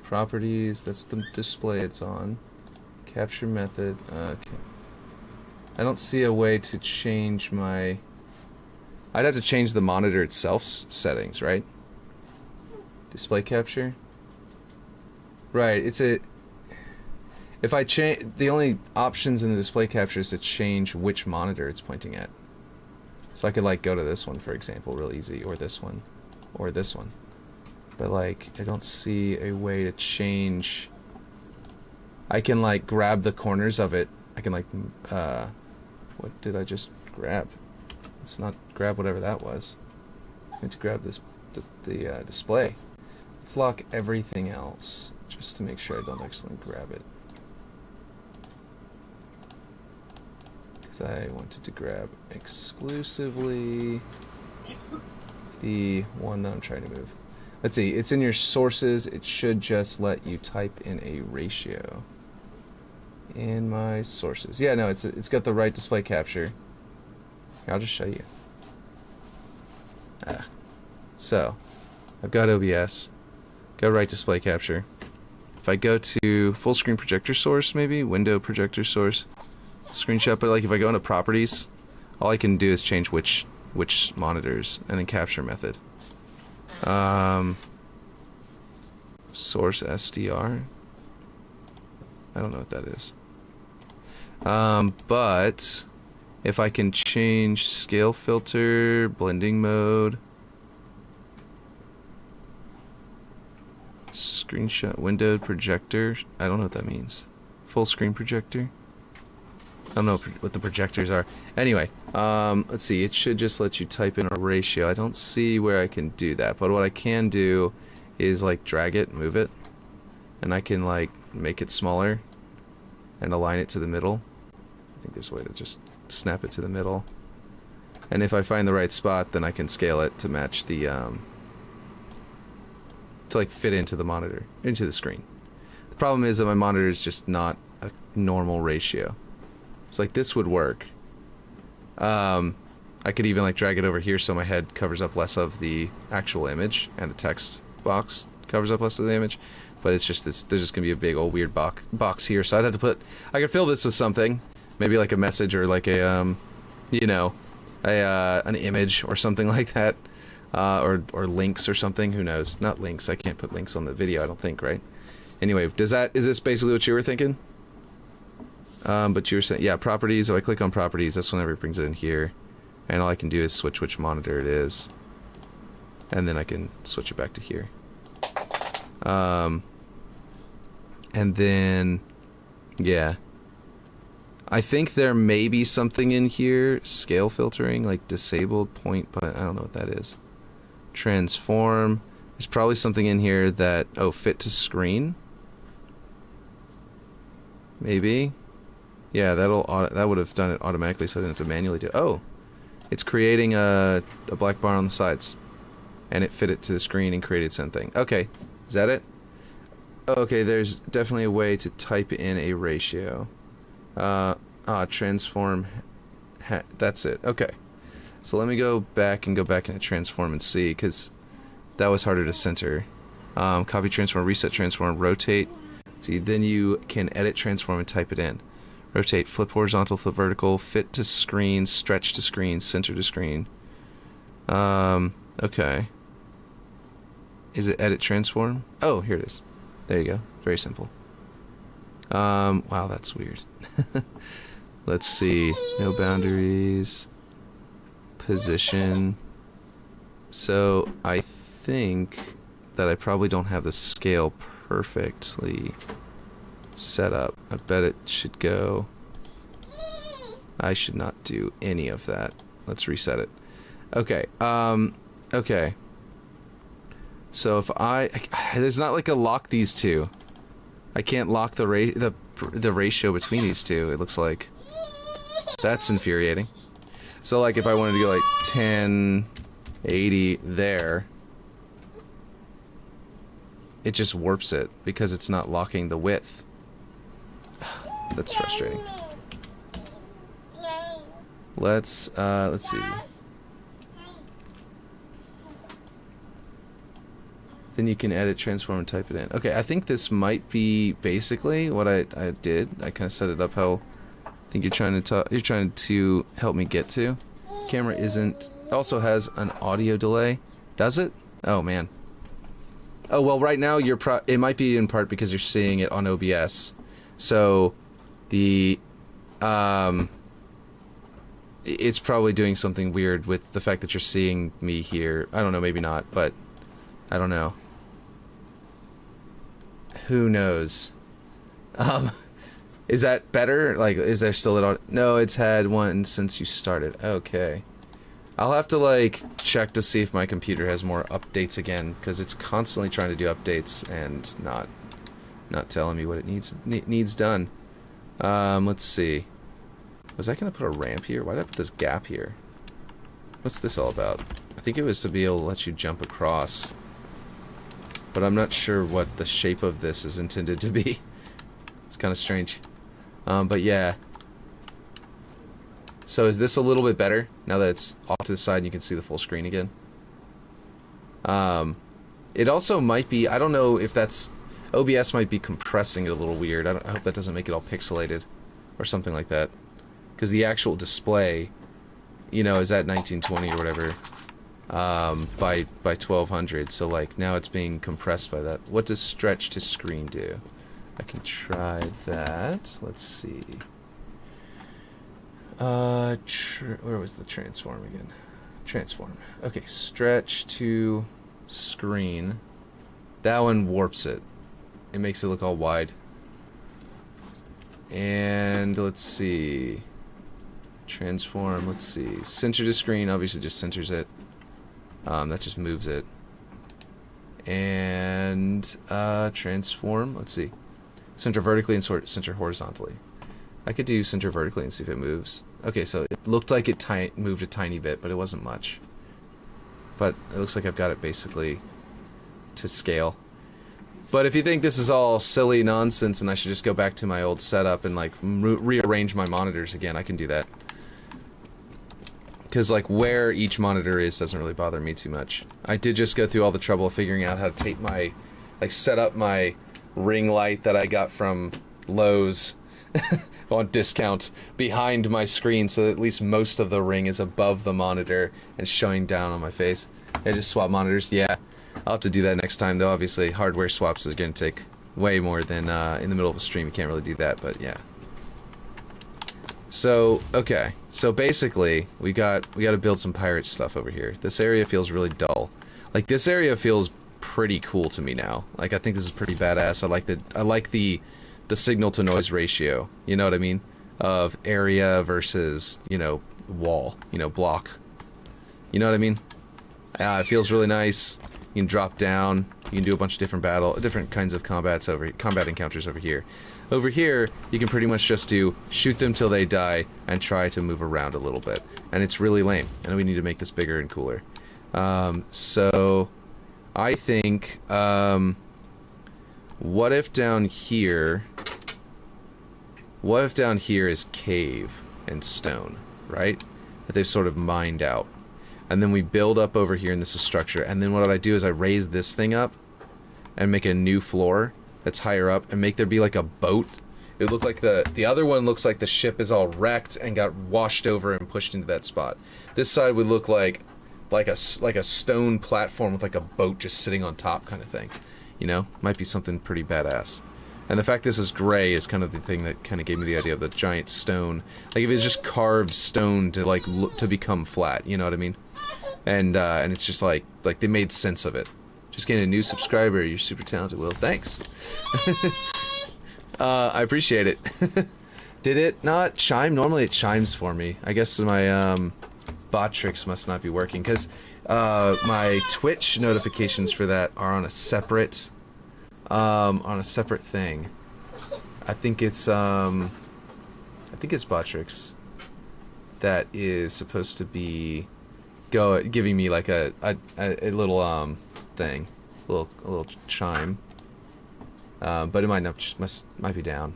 Properties, that's the display it's on. Capture method, okay. I don't see a way to change my... I'd have to change the monitor itself's settings, right? Display capture? Right, it's a... If I change... The only options in the display capture is to change which monitor it's pointing at. So I could like go to this one, for example, real easy, or this one, or this one. But like, I don't see a way to change... I can like grab the corners of it. I can like, what did I just grab? Let's not grab whatever that was. I need to grab this, the display. Let's lock everything else, just to make sure I don't accidentally grab it. Because I wanted to grab exclusively the one that I'm trying to move. Let's see, it's in your sources. It should just let you type in a ratio. In my sources. Yeah, no, it's got the right display capture. Here, I'll just show you. So, I've got OBS. Got right display capture. If I go to full screen projector source, maybe window projector source, screenshot. But like if I go into properties, all I can do is change which monitors, and then capture method. Source SDR. I don't know what that is. But if I can change scale filter, blending mode, screenshot windowed projector, I don't know what that means. Full screen projector. I don't know what the projectors are. Anyway, let's see. It should just let you type in a ratio. I don't see where I can do that, but what I can do is like drag it, move it, and I can like make it smaller and align it to the middle. I think there's a way to just snap it to the middle. And if I find the right spot, then I can scale it to match the, to like fit into the monitor, into the screen. The problem is that my monitor is just not a normal ratio. It's like this would work. I could even like drag it over here so my head covers up less of the actual image and the text box covers up less of the image. But it's just this, there's just gonna be a big old weird box here, so I'd have to put, I could fill this with something, maybe like a message or like a, you know, an image or something like that, or links or something. Who knows? Not links. I can't put links on the video, I don't think, right? Anyway, is this basically what you were thinking? But you were saying, yeah, properties. If I click on properties, that's whenever it brings it in here, and all I can do is switch which monitor it is, and then I can switch it back to here. And then, yeah, I think there may be something in here, scale filtering, like disabled point, but I don't know what that is. Transform, there's probably something in here that, oh, fit to screen, maybe. Yeah, that would have done it automatically, so I didn't have to manually do it. Oh, it's creating a black bar on the sides, and it fit it to the screen and created something. Okay, is that it? Okay, there's definitely a way to type in a ratio. Transform That's it. Okay. So let me go back into transform and see, because that was harder to center. Copy transform, reset transform, rotate. See, then you can edit transform and type it in. Rotate, flip horizontal, flip vertical, fit to screen, stretch to screen, center to screen. Okay. Is it edit transform? Oh, here it is. There you go. Very simple. Wow, that's weird. Let's see. No boundaries. Position. So I think that I probably don't have the scale perfectly set up. I bet it should go. I should not do any of that. Let's reset it. Okay. Okay. So if there's not like a lock these two. I can't lock the ratio between these two. It looks like that's infuriating. So like if I wanted to go like 1080 there, it just warps it because it's not locking the width. That's frustrating. Let's see. Then you can edit, transform, and type it in. Okay, I think this might be basically what I did. I kind of set it up how I think you're trying to help me get to. Camera also has an audio delay. Does it? Oh man. Oh well, right now it might be in part because you're seeing it on OBS. So the it's probably doing something weird with the fact that you're seeing me here. I don't know, maybe not, but I don't know. Who knows? Is that better? Like, is there still an audio? No, it's had one since you started. Okay. I'll have to, like, check to see if my computer has more updates again, because it's constantly trying to do updates and not telling me what it needs done. Let's see. Was I going to put a ramp here? Why did I put this gap here? What's this all about? I think it was to be able to let you jump across. But I'm not sure what the shape of this is intended to be. It's kind of strange. But yeah. So is this a little bit better now that it's off to the side and you can see the full screen again? It also might be, I don't know if that's, OBS might be compressing it a little weird. I hope that doesn't make it all pixelated or something like that. Because the actual display, you know, is at 1920 or whatever. By 1200, so like now it's being compressed by that. What does stretch to screen do? I can try that. Let's see. Where was the transform again? Transform. Okay, stretch to screen. That one warps it. It makes it look all wide. And let's see. Transform, let's see. Center to screen obviously just centers it. That just moves it. And transform, let's see. Center vertically and center horizontally. I could do center vertically and see if it moves. Okay, so it looked like it moved a tiny bit, but it wasn't much. But it looks like I've got it basically to scale. But if you think this is all silly nonsense and I should just go back to my old setup and like rearrange my monitors again, I can do that. Because, like, where each monitor is doesn't really bother me too much. I did just go through all the trouble of figuring out how to take my, like, set up my ring light that I got from Lowe's on discount behind my screen so that at least most of the ring is above the monitor and showing down on my face. I just swap monitors, yeah. I'll have to do that next time, though. Obviously, hardware swaps are going to take way more than in the middle of a stream. You can't really do that, but yeah. So, okay. So basically, we got to build some pirate stuff over here. This area feels really dull. Like, this area feels pretty cool to me now. Like, I think this is pretty badass. I like the signal to noise ratio. You know what I mean? Of area versus, you know, wall, you know, block. You know what I mean? It feels really nice. You can drop down. You can do a bunch of different kinds of combat encounters over here. Over here, you can pretty much just shoot them till they die and try to move around a little bit. And it's really lame, and we need to make this bigger and cooler. So, I think, what if down here is cave and stone, right? That they've sort of mined out. And then we build up over here, and this is structure. And then what I do is I raise this thing up and make a new floor that's higher up and make there be like a boat. It looked like the other one looks like the ship is all wrecked and got washed over and pushed into that spot. This side would look like a stone platform with like a boat just sitting on top kind of thing. You know, might be something pretty badass. And the fact this is gray is kind of the thing that kind of gave me the idea of the giant stone. Like if it's just carved stone to like to become flat, you know what I mean? And it's just like they made sense of it. Just getting a new subscriber. You're super talented, Will. Thanks. I appreciate it. Did it not chime? Normally it chimes for me. I guess my bot tricks must not be working because my Twitch notifications for that are on a separate thing. I think it's Botrix that is supposed to be giving me like a little thing, a little chime. But it might not might be down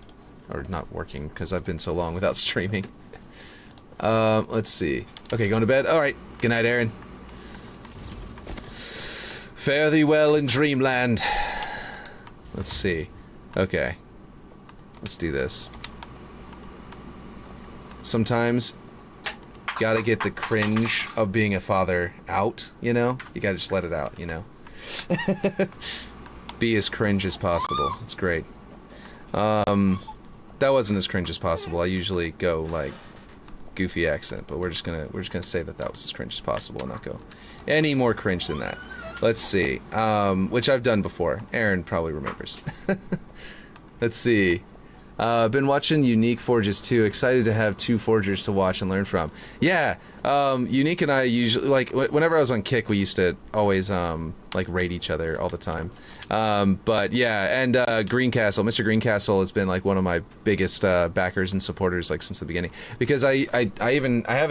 or not working because I've been so long without streaming. Let's see. Okay, going to bed. All right. Good night, Aaron. Fare thee well in dreamland. Let's see. Okay. Let's do this. Sometimes you gotta get the cringe of being a father out, you know? You gotta just let it out, you know? Be as cringe as possible. It's great. That wasn't as cringe as possible. I usually go like goofy accent, but we're just gonna say that was as cringe as possible and not go any more cringe than that. Let's see. Which I've done before. Aaron probably remembers. Let's see. Been watching Unique Forges too. Excited to have two forgers to watch and learn from. Yeah. Unique and I usually, like, whenever I was on Kick, we used to always, like, raid each other all the time. But yeah, and, Greencastle, Mr. Greencastle has been, like, one of my biggest, backers and supporters, like, since the beginning. Because I have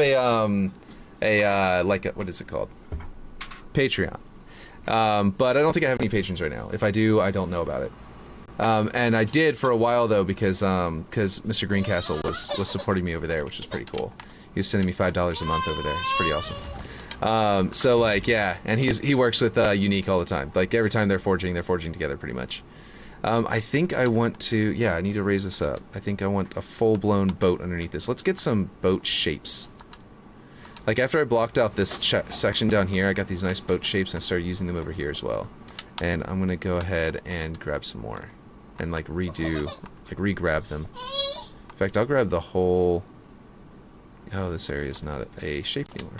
what is it called? Patreon. But I don't think I have any patrons right now. If I do, I don't know about it. And I did for a while though because Mr. Greencastle was supporting me over there, which was pretty cool. He was sending me $5 a month over there. It's pretty awesome. So like yeah, and he works with Unique all the time. Like every time they're forging together pretty much. I think I want to I need to raise this up. I think I want a full-blown boat underneath this. Let's get some boat shapes. Like after I blocked out this section down here, I got these nice boat shapes and I started using them over here as well. And I'm gonna go ahead and grab some more. And like re-grab them. In fact, I'll grab the whole... Oh, this area is not a shape anymore.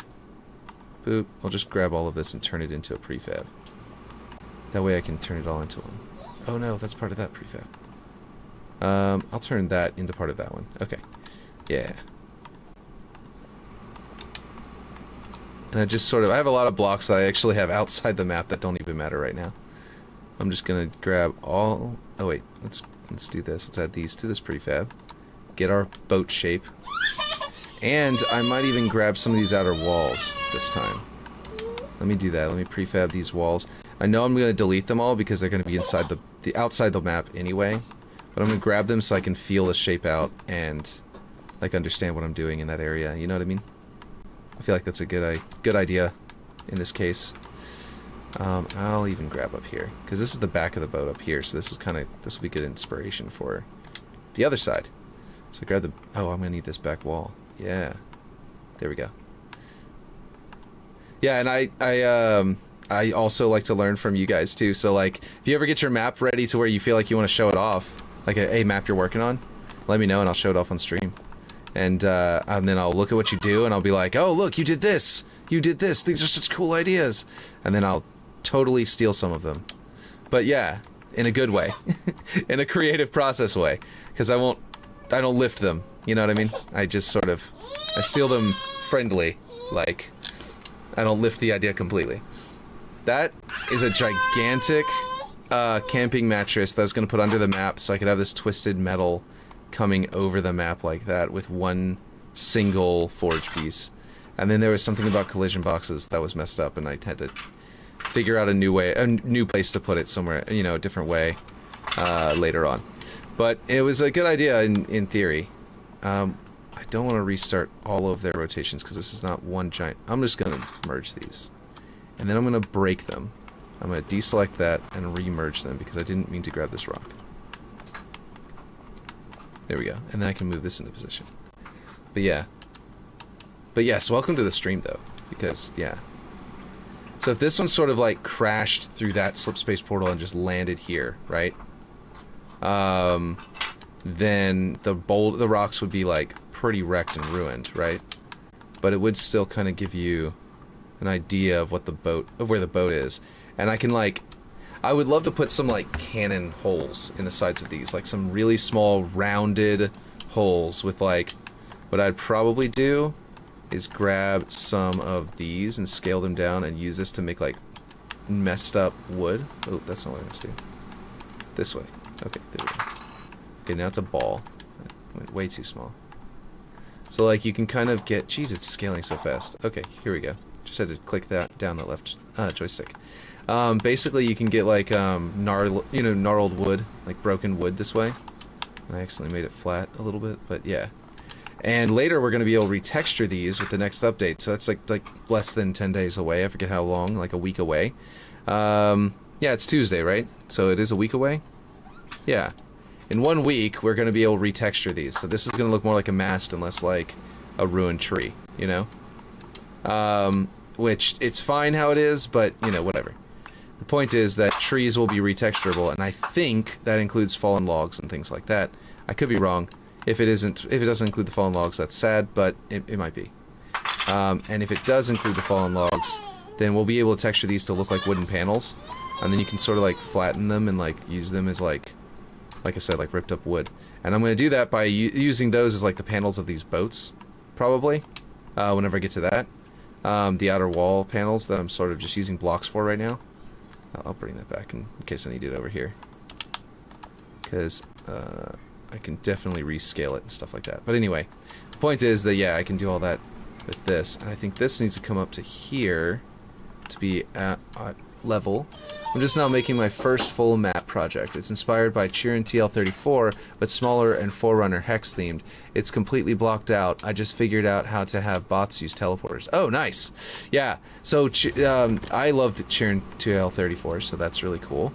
Boop. I'll just grab all of this and turn it into a prefab. That way I can turn it all into one. Oh no, that's part of that prefab. I'll turn that into part of that one. Okay. Yeah. And I just sort of... I have a lot of blocks that I actually have outside the map that don't even matter right now. I'm just gonna grab all... Oh wait, let's do this. Let's add these to this prefab. Get our boat shape. And I might even grab some of these outer walls this time. Let me do that. Let me prefab these walls. I know I'm gonna delete them all because they're gonna be inside the outside the map anyway. But I'm gonna grab them so I can feel the shape out and like understand what I'm doing in that area. You know what I mean? I feel like that's a good idea in this case. I'll even grab up here because this is the back of the boat up here, so this will be good inspiration for the other side. So grab the... Oh, I'm gonna need this back wall. Yeah, there we go. Yeah, and I also like to learn from you guys too. So like, if you ever get your map ready to where you feel like you want to show it off, like a map you're working on, let me know and I'll show it off on stream. And then I'll look at what you do and I'll be like, oh look, you did this, these are such cool ideas, and then I'll totally steal some of them. But yeah, in a good way. In a creative process way, because I don't lift them, you know what I mean? I just sort of, I steal them friendly, like I don't lift the idea completely. That is a gigantic camping mattress that I was going to put under the map so I could have this twisted metal coming over the map like that with one single forge piece. And then there was something about collision boxes that was messed up and I had to figure out a new place to put it somewhere, you know, a different way later on. But it was a good idea in theory. I don't want to restart all of their rotations because this is not one giant... I'm just going to merge these. And then I'm going to break them. I'm going to deselect that and re-merge them because I didn't mean to grab this rock. There we go. And then I can move this into position. But yeah. But yes, welcome to the stream though. Because, yeah. So if this one sort of like crashed through that slip space portal and just landed here, right? Then the rocks would be like pretty wrecked and ruined, right? But it would still kind of give you an idea of what where the boat is. And I can like, I would love to put some like cannon holes in the sides of these, like some really small rounded holes with like, what I'd probably do is grab some of these and scale them down and use this to make like messed up wood. Oh, that's not what I want to do. This way. Okay, there we go. Okay, now it's a ball. That went way too small. So like you can kind of get, geez, it's scaling so fast. Okay, here we go. Just had to click that down the left joystick. Basically you can get like gnarled wood, like broken wood this way. And I accidentally made it flat a little bit, but yeah. And later we're going to be able to retexture these with the next update. So that's like less than 10 days away. I forget how long, like a week away. Yeah, it's Tuesday, right? So it is a week away? Yeah. In 1 week, we're going to be able to retexture these. So this is going to look more like a mast and less like a ruined tree, you know? Which, it's fine how it is, but, you know, whatever. The point is that trees will be retexturable, and I think that includes fallen logs and things like that. I could be wrong. If it doesn't include the fallen logs, that's sad, but it might be. And if it does include the fallen logs, then we'll be able to texture these to look like wooden panels, and then you can sort of like flatten them and like use them as like I said, like ripped up wood. And I'm going to do that by using those as like the panels of these boats, probably, whenever I get to that. The outer wall panels that I'm sort of just using blocks for right now. I'll bring that back in case I need it over here. Because I can definitely rescale it and stuff like that. But anyway, the point is that, yeah, I can do all that with this. And I think this needs to come up to here to be at level. I'm just now making my first full map project. It's inspired by Cheer and TL34, but smaller and Forerunner hex themed. It's completely blocked out. I just figured out how to have bots use teleporters. Oh, nice. Yeah, so I love the Cheer and TL34, so that's really cool.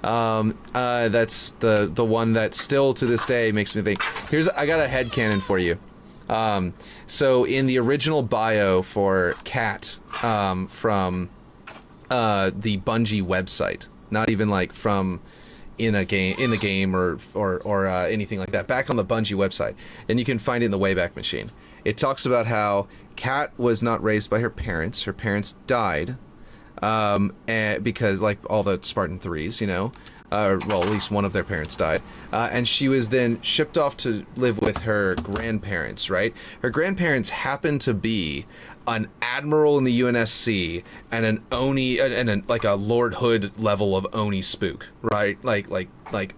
That's the one that still to this day makes me think. I got a headcanon for you. So in the original bio for Cat, from the Bungie website, not even like from in the game or anything like that, back on the Bungie website, and you can find it in the Wayback Machine. It talks about how Cat was not raised by her parents. Her parents died. And because like all the Spartan 3s, you know, well, at least one of their parents died, and she was then shipped off to live with her grandparents, right? Her grandparents happened to be an admiral in the UNSC and an Oni, and like a Lord Hood level of Oni spook, right? Like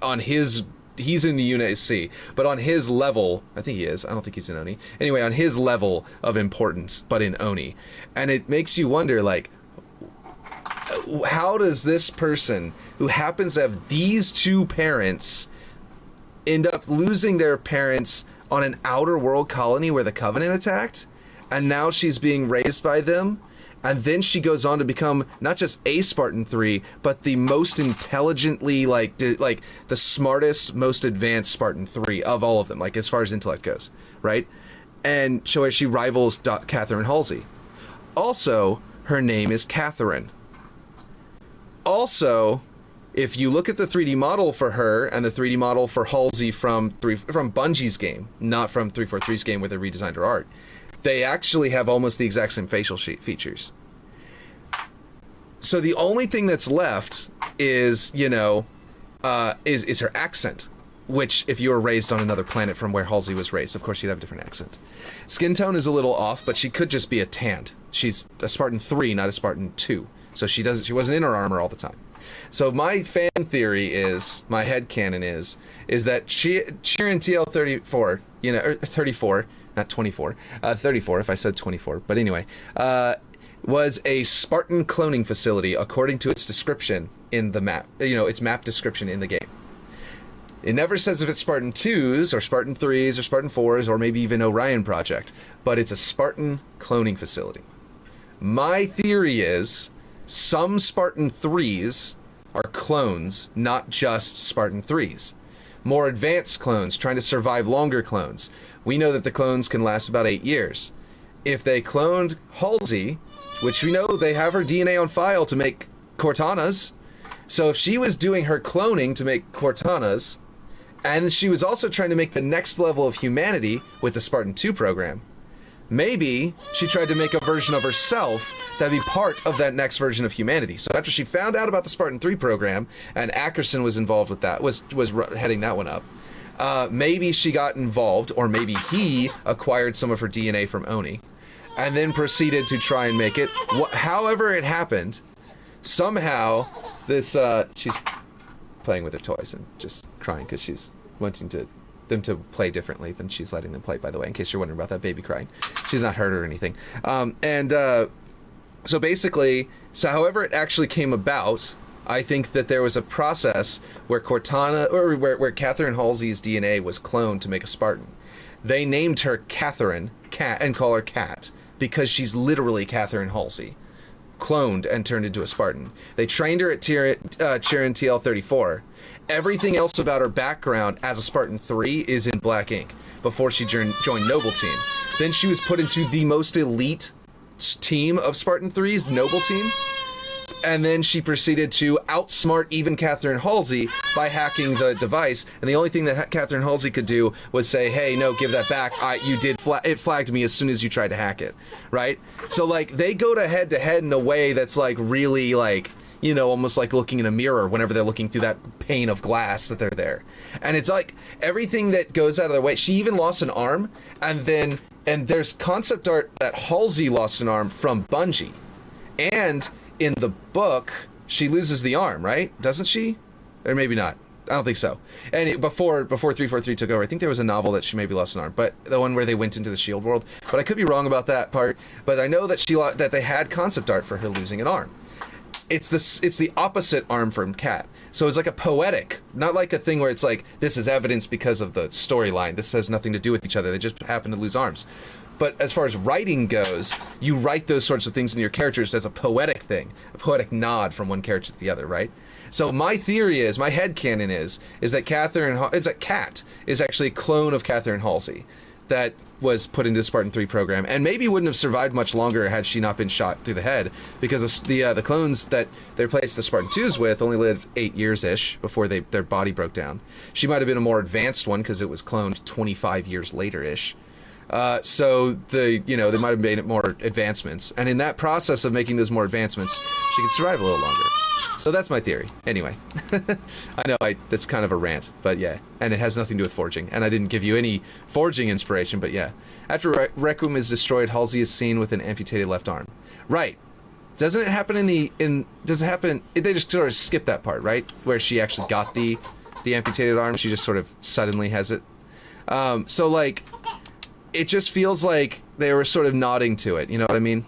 on his, he's in the UNSC, but on his level, I think he is, I don't think he's in Oni. Anyway, on his level of importance, but in Oni. And it makes you wonder, like, how does this person who happens to have these two parents end up losing their parents on an outer world colony where the Covenant attacked, and now she's being raised by them, and then she goes on to become not just a Spartan 3, but the most intelligently, like the smartest, most advanced Spartan 3 of all of them, like as far as intellect goes, right? And so she rivals Catherine Halsey. Also, her name is Catherine. Also, if you look at the 3D model for her and the 3D model for Halsey from Bungie's game, not from 343's game where they redesigned her art, they actually have almost the exact same facial features. So the only thing that's left is, you know, is her accent, which if you were raised on another planet from where Halsey was raised, of course you'd have a different accent. Skin tone is a little off, but she could just be a tanned. She's a Spartan 3, not a Spartan 2. So she wasn't in her armor all the time. So my fan theory is, my headcanon is that Cheer and TL34, you know, or 34, not 24, 34 if I said 24, but anyway, was a Spartan cloning facility according to its description in the map, you know, its map description in the game. It never says if it's Spartan 2s or Spartan 3s or Spartan 4s or maybe even Orion Project, but it's a Spartan cloning facility. My theory is some Spartan 3s are clones, not just Spartan 3s. More advanced clones trying to survive longer clones. We know that the clones can last about 8 years. If they cloned Halsey, which we know they have her DNA on file to make Cortanas, so if she was doing her cloning to make Cortanas, and she was also trying to make the next level of humanity with the Spartan 2 program, maybe she tried to make a version of herself that'd be part of that next version of humanity. So after she found out about the Spartan 3 program, and Ackerson was involved with that, was heading that one up, maybe she got involved, or maybe he acquired some of her DNA from Oni, and then proceeded to try and make it. However it happened, somehow this, she's playing with her toys and just crying because she's wanting them to play differently than she's letting them play, by the way, in case you're wondering about that baby crying. She's not hurt or anything. So basically, however it actually came about, I think that there was a process where Cortana, or where Catherine Halsey's DNA was cloned to make a Spartan. They named her Catherine, Cat, and call her Cat, because she's literally Catherine Halsey, cloned and turned into a Spartan. They trained her at Chirin TL34. Everything else about her background as a Spartan 3 is in black ink before she joined Noble Team. Then she was put into the most elite team of Spartan 3's, Noble Team. And then she proceeded to outsmart even Catherine Halsey by hacking the device. And the only thing that Catherine Halsey could do was say, hey, no, give that back. It flagged me as soon as you tried to hack it, right? So, like, they go to head in a way that's, like, really, like, you know, almost like looking in a mirror whenever they're looking through that pane of glass that they're there. And it's like everything that goes out of their way. She even lost an arm, and there's concept art that Halsey lost an arm from Bungie. And in the book, she loses the arm, right? Doesn't she? Or maybe not. I don't think so. And before 343 took over, I think there was a novel that she maybe lost an arm, but the one where they went into the Shield world. But I could be wrong about that part. But I know that that they had concept art for her losing an arm. It's the opposite arm from Cat. So it's like a poetic, not like a thing where it's like, this is evidence because of the storyline. This has nothing to do with each other. They just happen to lose arms. But as far as writing goes, you write those sorts of things in your characters as a poetic thing, a poetic nod from one character to the other, right? So my theory is, my headcanon is that Cat is actually a clone of Catherine Halsey that was put into the Spartan 3 program, and maybe wouldn't have survived much longer had she not been shot through the head, because the clones that they replaced the Spartan 2s with only lived 8 years-ish before their body broke down. She might have been a more advanced one because it was cloned 25 years later-ish. So they might have made it more advancements, and in that process of making those more advancements, she could survive a little longer. So that's my theory. Anyway, I know that's kind of a rant, but yeah, and it has nothing to do with forging, and I didn't give you any forging inspiration, but yeah. After Requiem is destroyed, Halsey is seen with an amputated left arm. Right. Doesn't it happen does it happen, they just sort of skip that part, right? Where she actually got the amputated arm, she just sort of suddenly has it. So like, it just feels like they were sort of nodding to it, you know what I mean?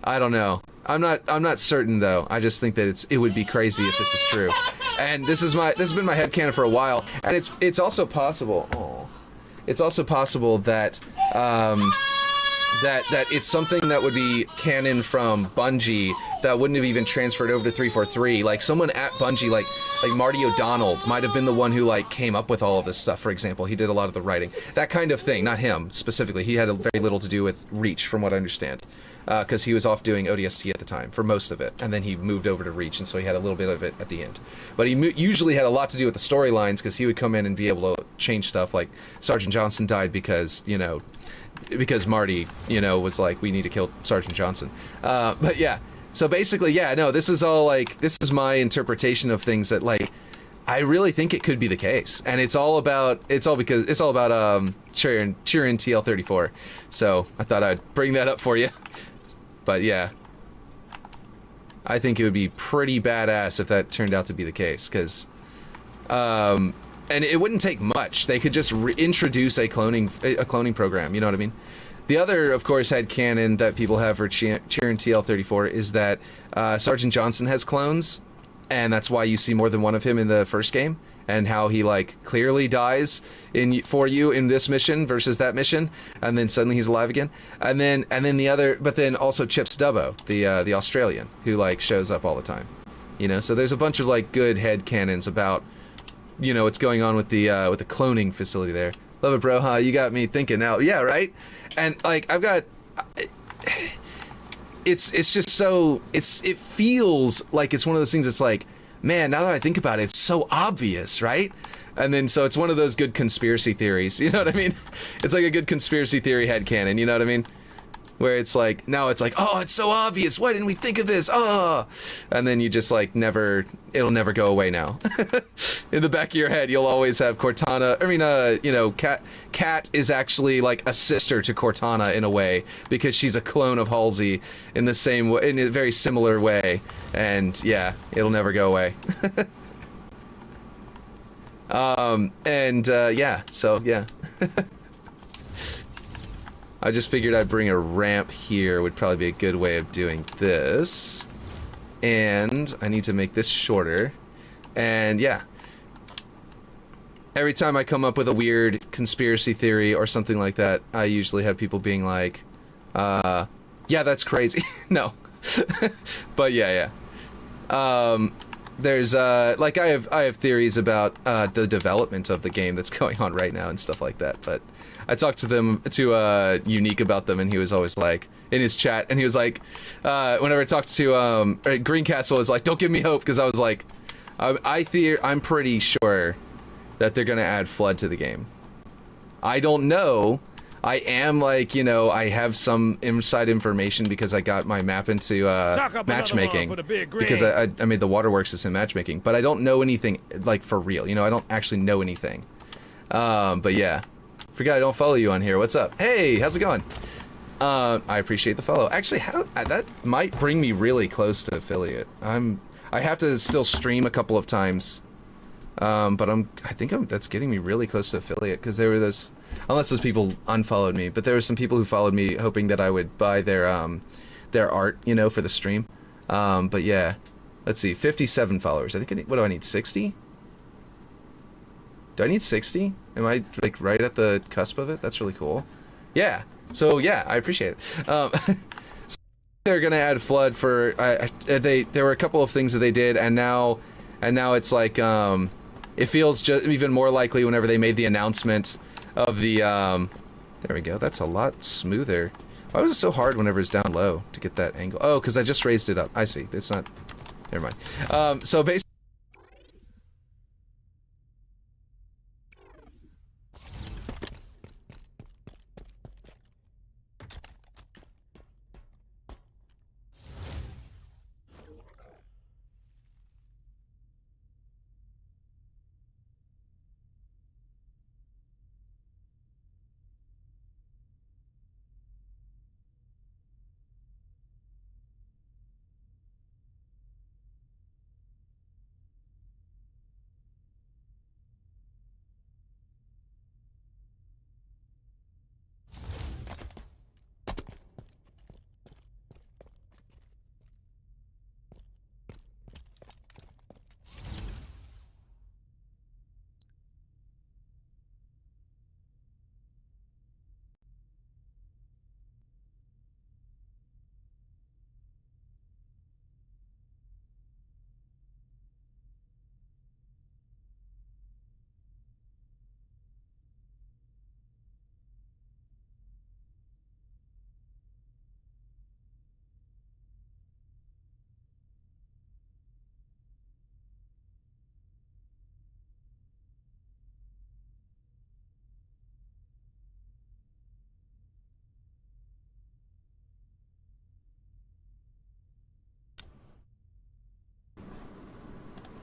I don't know. I'm not certain though. I just think that it would be crazy if this is true. And this has been my headcanon for a while. And it's also possible. Oh, it's also possible that that it's something that would be canon from Bungie that wouldn't have even transferred over to 343. Like someone at Bungie, like Marty O'Donnell, might have been the one who like came up with all of this stuff. For example, he did a lot of the writing, that kind of thing. Not him specifically. He had very little to do with Reach, from what I understand. Because he was off doing ODST at the time for most of it, and then he moved over to Reach, and so he had a little bit of it at the end. But he usually had a lot to do with the storylines, because he would come in and be able to change stuff. Like Sergeant Johnson died because Marty was like, we need to kill Sergeant Johnson. But yeah, so basically, yeah, no, this is all my interpretation of things that like I really think it could be the case, and it's all about Chirin TL34. So I thought I'd bring that up for you. But yeah, I think it would be pretty badass if that turned out to be the case, because, and it wouldn't take much. They could just introduce a cloning program. You know what I mean? The other, of course, headcanon that people have for Chirin TL34 is that Sergeant Johnson has clones, and that's why you see more than one of him in the first game. and how he like clearly dies for you in this mission versus that mission, and then suddenly he's alive again, and then the other, but then also Chips Dubbo, the Australian, who like shows up all the time, you know. So there's a bunch of like good head canons about, you know, what's going on with the cloning facility there. Love it, bro, huh? You got me thinking now. Yeah, right. And like I've got. It's just so it feels like it's one of those things that's like, man, now that I think about it, it's so obvious, right? And then so it's one of those good conspiracy theories, you know what I mean? It's like a good conspiracy theory headcanon, you know what I mean? Where it's like, now it's like, oh, it's so obvious, why didn't we think of this? Oh, and then you just like it'll never go away now. In the back of your head, you'll always have Cortana. I mean, you know, Kat is actually like a sister to Cortana in a way, because she's a clone of Halsey in the same way, in a very similar way. And yeah, it'll never go away. Yeah, so yeah. I just figured I'd bring a ramp here, would probably be a good way of doing this. And I need to make this shorter. And yeah. Every time I come up with a weird conspiracy theory or something like that, I usually have people being like, yeah, that's crazy. No. But yeah. There's like I have theories about the development of the game that's going on right now and stuff like that, but I talked to Unique about them, and he was always like, in his chat, and he was like, whenever I talked to Greencastle, was like, don't give me hope, because I was like, I'm pretty sure that they're gonna add Flood to the game. I don't know. I am like, you know, I have some inside information because I got my map into matchmaking, because I made the Waterworks in matchmaking, but I don't know anything like for real. You know, I don't actually know anything. But yeah. Forgot I don't follow you on here. What's up? Hey, how's it going? I appreciate the follow. Actually, that might bring me really close to affiliate. I have to still stream a couple of times, but I think that's getting me really close to affiliate, because there were those, unless those people unfollowed me, but there were some people who followed me hoping that I would buy their art, you know, for the stream. But yeah, let's see, 57 followers. I think what do I need? 60? Do I need 60? Am I like right at the cusp of it? That's really cool. Yeah. So yeah, I appreciate it. So they're gonna add Flood for there were a couple of things that they did, and now it's like it feels just even more likely whenever they made the announcement of the there we go. That's a lot smoother. Why was it so hard whenever it's down low to get that angle? Oh, because I just raised it up. I see. It's not. Never mind. So basically.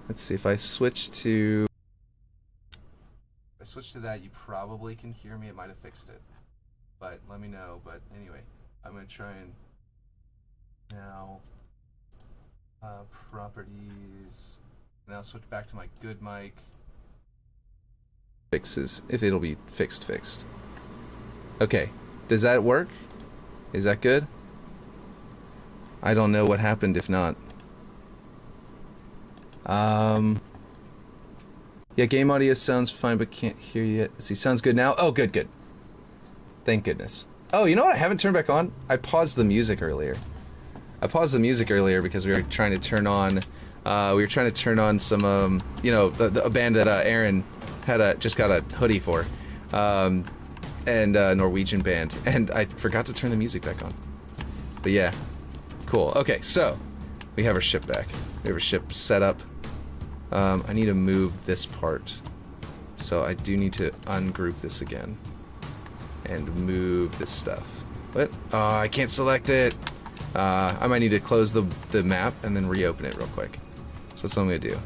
Let's see, if I switch to... If I switch to that, you probably can hear me. It might have fixed it. But let me know. But anyway, I'm going to try and... Now... properties... Now switch back to my good mic. Fixes, if it'll be fixed. Okay, does that work? Is that good? I don't know what happened if not. Yeah, game audio sounds fine, but can't hear you yet. Let's see, sounds good now? Oh, good, good. Thank goodness. Oh, you know what I haven't turned back on? I paused the music earlier. Because we were trying to turn on, some, you know, a band that Aaron had just got a hoodie for, and a Norwegian band, and I forgot to turn the music back on. But yeah, cool. Okay, so we have our ship back. We have our ship set up. I need to move this part, so I do need to ungroup this again and move this stuff. What? Oh, I can't select it. I might need to close the map and then reopen it real quick. So that's what I'm gonna do.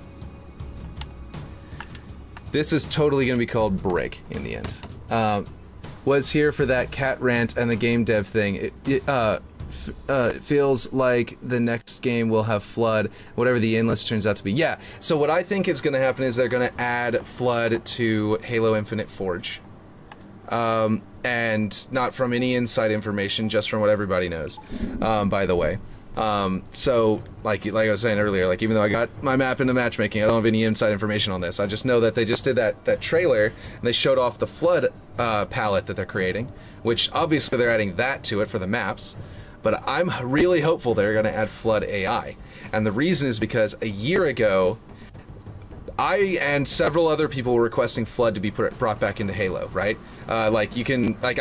This is totally gonna be called Brig in the end. Was here for that cat rant and the game dev thing. It feels like the next game will have Flood, whatever the endless turns out to be. Yeah, so what I think is gonna happen is they're gonna add Flood to Halo Infinite Forge. And not from any inside information, just from what everybody knows, by the way. So, like I was saying earlier, like even though I got my map into matchmaking, I don't have any inside information on this. I just know that they just did that trailer, and they showed off the Flood palette that they're creating, which obviously they're adding that to it for the maps. But I'm really hopeful they're going to add Flood AI. And the reason is because a year ago, I and several other people were requesting Flood to be brought back into Halo, right? I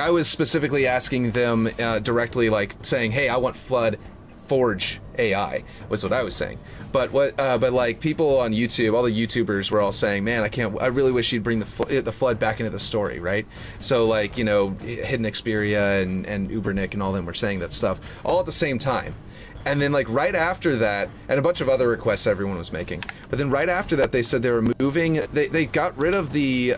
was specifically asking them directly, like saying, "Hey, I want Flood Forge AI," was what I was saying. But like people on YouTube, all the YouTubers were all saying, "Man, I really wish you'd bring the Flood back into the story," right? So like, you know, Hidden Xperia and Ubernick and all them were saying that stuff all at the same time. And then, like, right after that, and a bunch of other requests everyone was making, but then right after that, they said they were moving, they got rid of the,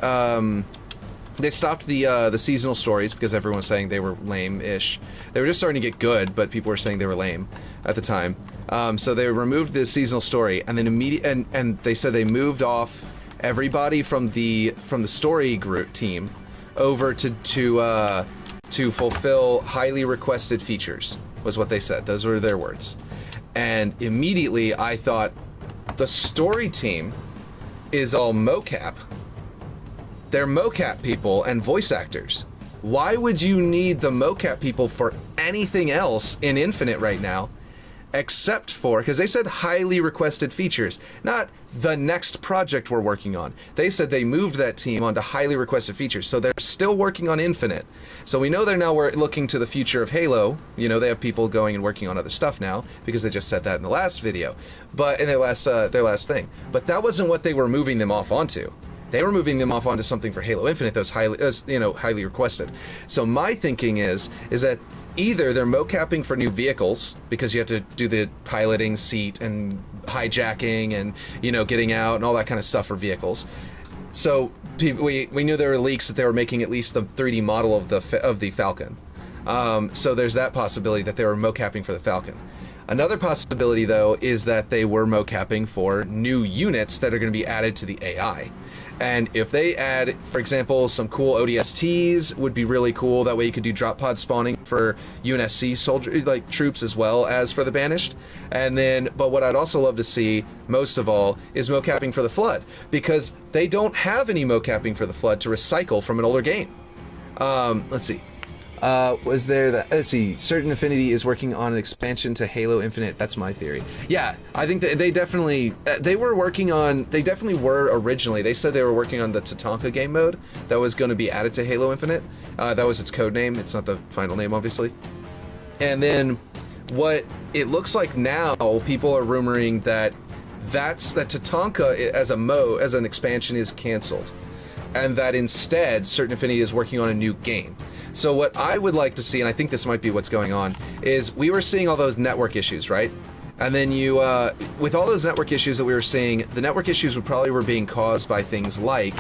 they stopped the seasonal stories because everyone was saying they were lame-ish. They were just starting to get good, but people were saying they were lame at the time. So they removed the seasonal story, and then and they said they moved off everybody from the story group team over to fulfill highly requested features. Was what they said. Those were their words. And immediately I thought, the story team is all mocap. They're mocap people and voice actors. Why would you need the mocap people for anything else in Infinite right now? Except for, because they said highly requested features, not the next project we're working on. They said they moved that team onto highly requested features, so they're still working on Infinite. So we know they're now looking to the future of Halo. You know, they have people going and working on other stuff now, because they just said that in the last video, but in their last thing. But that wasn't what they were moving them off onto. They were moving them off onto something for Halo Infinite that was highly requested. So my thinking is that either they're mocapping for new vehicles because you have to do the piloting seat and hijacking and, you know, getting out and all that kind of stuff for vehicles. So we knew there were leaks that they were making at least the 3D model of the Falcon. So there's that possibility that they were mocapping for the Falcon. Another possibility, though, is that they were mocapping for new units that are going to be added to the AI. And if they add, for example, some cool ODSTs, would be really cool. That way you could do drop pod spawning for UNSC soldier, like troops, as well as for the Banished. And then, but what I'd also love to see, most of all, is mocapping for the Flood, because they don't have any mocapping for the Flood to recycle from an older game. Let's see. Was there that? Let's see. Certain Affinity is working on an expansion to Halo Infinite. That's my theory. Yeah, I think that they definitely were working on. They definitely were originally. They said they were working on the Tatanka game mode that was going to be added to Halo Infinite. That was its code name. It's not the final name, obviously. And then, what it looks like now, people are rumoring that Tatanka as an expansion is canceled, and that instead Certain Affinity is working on a new game. So what I would like to see, and I think this might be what's going on, is we were seeing all those network issues, right? And then with all those network issues that we were seeing, the network issues were being caused by things like,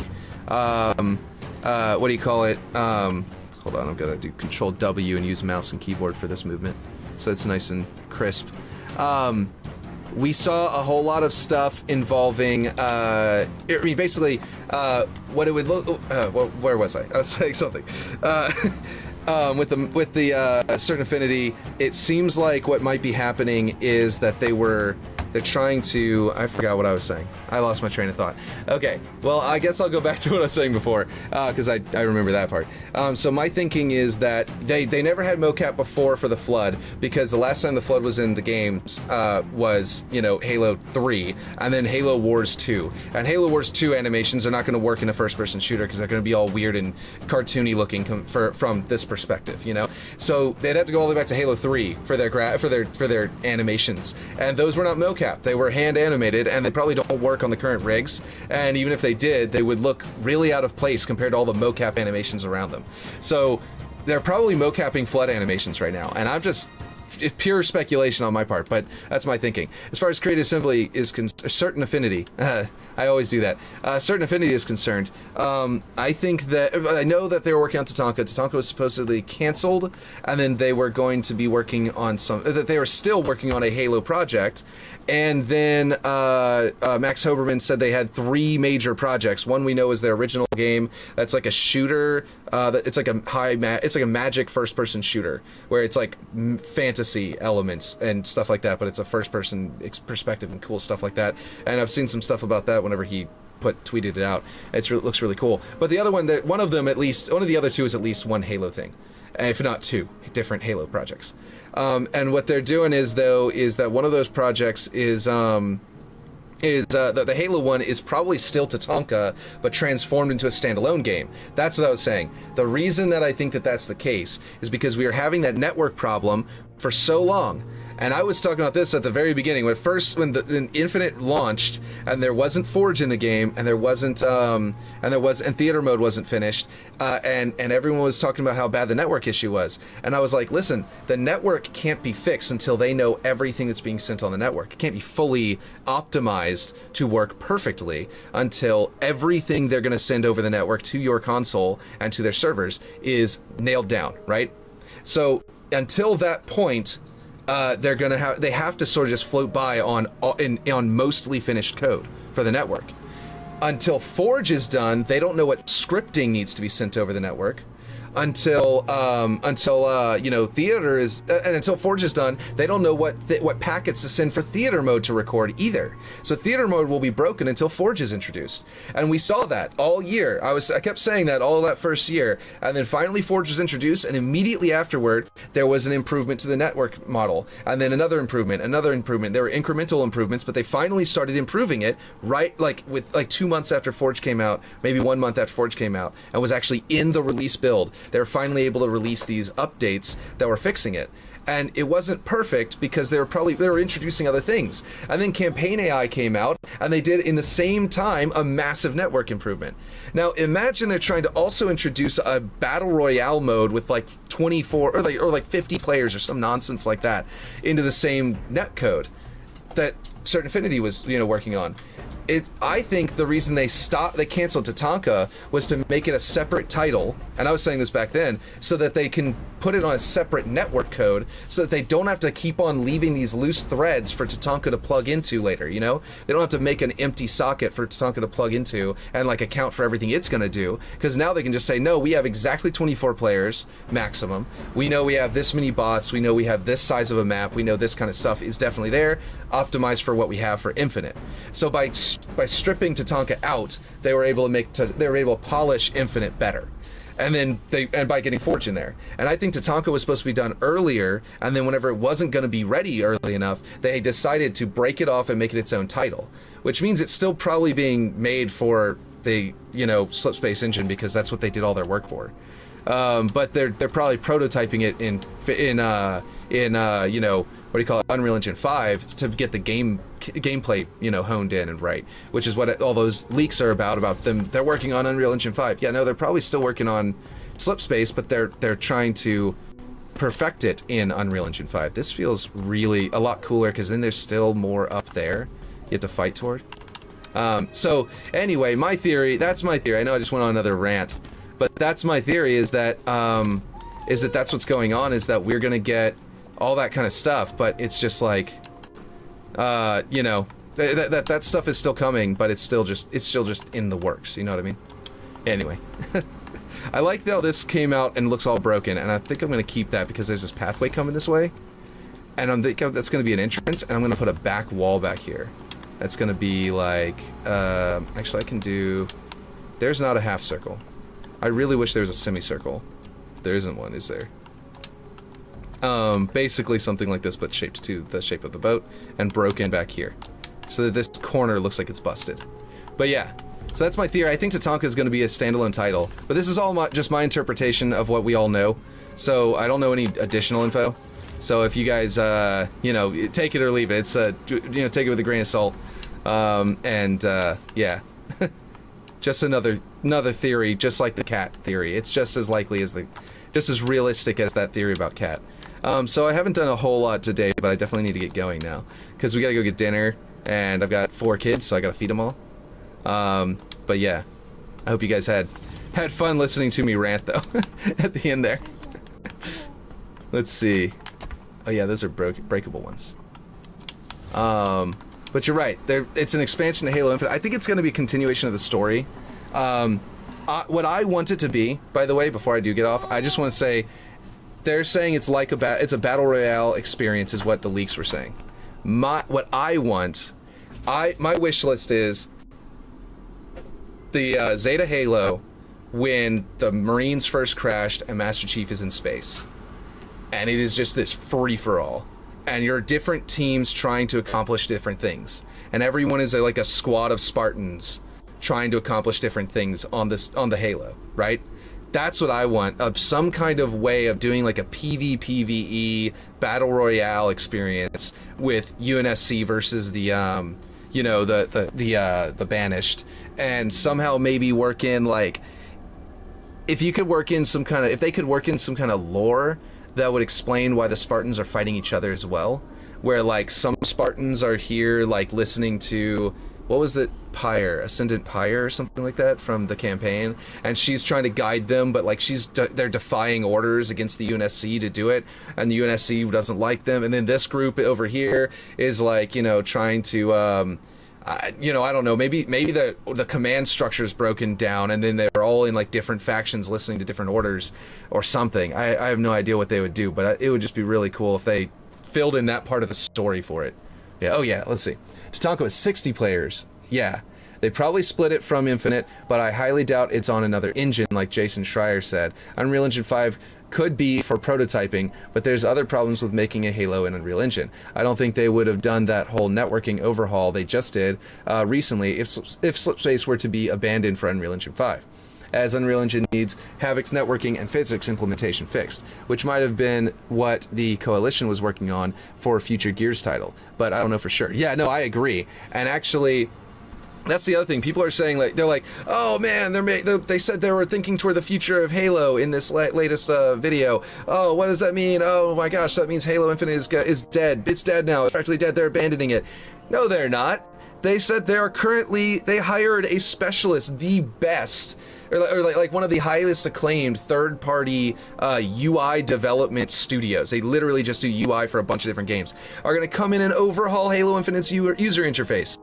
what do you call it? Hold on, I'm gonna do Control W and use mouse and keyboard for this movement, so it's nice and crisp. We saw a whole lot of stuff involving, basically, what it would look. Where was I? I was saying something. With the Certain Affinity, it seems like what might be happening is that they were they're trying to, I forgot what I was saying. I lost my train of thought. Okay, well, I guess I'll go back to what I was saying before, because I remember that part. So my thinking is that they never had mocap before for the Flood, because the last time the Flood was in the games was, you know, Halo 3, and then Halo Wars 2. And Halo Wars 2 animations are not going to work in a first-person shooter, because they're going to be all weird and cartoony looking from this perspective, you know? So they'd have to go all the way back to Halo 3 for their animations, and those were not mocap. They were hand animated, and they probably don't work on the current rigs, and even if they did, they would look really out of place compared to all the mocap animations around them. So they're probably mocapping Flood animations right now, and I'm just, it's pure speculation on my part, but that's my thinking. As far as Creative Assembly is Certain Affinity, I always do that. Certain Affinity is concerned, I think that, I know that they were working on Tatanka. Tatanka was supposedly canceled, and then they were going to be working on that they were still working on a Halo project, and then Max Hoberman said they had 3 major projects. One we know is their original game, that's like a shooter, it's like a magic first-person shooter, where it's like fantasy elements and stuff like that, but it's a first-person perspective and cool stuff like that. And I've seen some stuff about that whenever he tweeted it out. It looks really cool. But the other one, one of the other 2 is at least one Halo thing, if not 2 different Halo projects. And what they're doing is that one of those projects is the Halo one is probably still Tatanka, but transformed into a standalone game. That's what I was saying. The reason that I think that that's the case is because we are having that network problem for so long. And I was talking about this at the very beginning, when Infinite launched, and there wasn't Forge in the game, and and theater mode wasn't finished, and everyone was talking about how bad the network issue was. And I was like, listen, the network can't be fixed until they know everything that's being sent on the network. It can't be fully optimized to work perfectly until everything they're going to send over the network to your console and to their servers is nailed down, right? So until that point, they have to sort of just float by on mostly finished code for the network. Until Forge is done, they don't know what scripting needs to be sent over the network. Until theater is and until Forge is done, they don't know what packets to send for theater mode to record either. So theater mode will be broken until Forge is introduced, and we saw that all year. I kept saying that all that first year, and then finally Forge was introduced, and immediately afterward there was an improvement to the network model, and then another improvement. There were incremental improvements, but they finally started improving it with 2 months after Forge came out, maybe 1 month after Forge came out, and was actually in the release build. They were finally able to release these updates that were fixing it. And it wasn't perfect because they were introducing other things. And then Campaign AI came out, and they did in the same time a massive network improvement. Now imagine they're trying to also introduce a battle royale mode with like 24 or like 50 players or some nonsense like that into the same netcode that Certain Affinity was working on. I think the reason they canceled Tatanka was to make it a separate title, and I was saying this back then, so that they can put it on a separate network code, so that they don't have to keep on leaving these loose threads for Tatanka to plug into later, They don't have to make an empty socket for Tatanka to plug into and account for everything it's going to do, because now they can just say, no, we have exactly 24 players maximum. We know we have this many bots. We know we have this size of a map. We know this kind of stuff is definitely there, optimized for what we have for Infinite. So by stripping Tatanka out, they were able to polish Infinite better, and by getting Forge in there. And I think Tatanka was supposed to be done earlier, and then whenever it wasn't going to be ready early enough, they decided to break it off and make it its own title, which means it's still probably being made for the Slipspace engine, because that's what they did all their work for. But they're probably prototyping it in Unreal Engine 5 to get the gameplay honed in and right, which is what all those leaks are about them. They're working on Unreal Engine 5. Yeah, no, they're probably still working on Slipspace, but they're trying to perfect it in Unreal Engine 5. This feels really a lot cooler, because then there's still more up there you have to fight toward. So anyway, that's my theory. I know I just went on another rant, but that's my theory, is that that's what's going on, is that we're gonna get all that kind of stuff, but it's just that stuff is still coming, but it's still just in the works. You know what I mean? Anyway, I like how this came out and looks all broken, and I think I'm gonna keep that because there's this pathway coming this way, and I'm thinking that's going to be an entrance, and I'm going to put a back wall back here. That's going to be like, actually I can do, there's not a half circle. I really wish there was a semicircle. There isn't one, is there? Basically something like this, but shaped to the shape of the boat, and broken back here. So that this corner looks like it's busted. But yeah, so that's my theory. I think Tatanka is going to be a standalone title, but this is all just my interpretation of what we all know. So I don't know any additional info. So if you guys, you know, take it or leave it. It's, you know, take it with a grain of salt. Yeah, just another theory, just like the cat theory. It's just as likely as just as realistic as that theory about cat. So I haven't done a whole lot today, but I definitely need to get going now because we gotta go get dinner, and I've got 4 kids, so I gotta feed them all. But yeah, I hope you guys had fun listening to me rant though at the end there. Let's see. Oh yeah, those are breakable ones. But you're right. It's an expansion to Halo Infinite. I think it's going to be a continuation of the story. What I want it to be, by the way, before I do get off, I just want to say, they're saying it's like it's a battle royale experience, is what the leaks were saying. What I want, my wish list is the Zeta Halo when the Marines first crashed and Master Chief is in space, and it is just this free for all. And you're different teams trying to accomplish different things, and everyone is like a squad of Spartans trying to accomplish different things on the Halo, right? That's what I want, of some kind of way of doing like a PvPvE battle royale experience with UNSC versus the you know, the Banished, and somehow maybe work in like, if they could work in some kind of lore that would explain why the Spartans are fighting each other as well, where like some Spartans are here like listening to, what was it, Ascendant Pyre or something like that from the campaign, and she's trying to guide them, but like they're defying orders against the UNSC to do it, and the UNSC doesn't like them, and then this group over here is like, you know, trying to you know, I don't know, maybe the command structure is broken down, and then they're all in like different factions listening to different orders or something. I have no idea what they would do, but it would just be really cool if they filled in that part of the story for it. Yeah. Oh yeah, let's see. Tatanka is 60 players. Yeah, they probably split it from Infinite, but I highly doubt it's on another engine like Jason Schreier said. Unreal Engine 5 could be for prototyping, but there's other problems with making a Halo in Unreal Engine. I don't think they would have done that whole networking overhaul they just did recently if Slipspace were to be abandoned for Unreal Engine 5, as Unreal Engine needs Havoc's networking and physics implementation fixed, which might have been what the Coalition was working on for a future Gears title, but I don't know for sure. Yeah, no, I agree. And actually, that's the other thing. People are saying, like, they're like, oh man, they said they were thinking toward the future of Halo in this latest video. Oh, what does that mean? Oh my gosh, that means Halo Infinite is dead. It's dead now. It's actually dead. They're abandoning it. No, they're not. They said they hired a specialist, the best, or like one of the highest acclaimed third-party UI development studios. They literally just do UI for a bunch of different games. Are going to come in and overhaul Halo Infinite's user interface.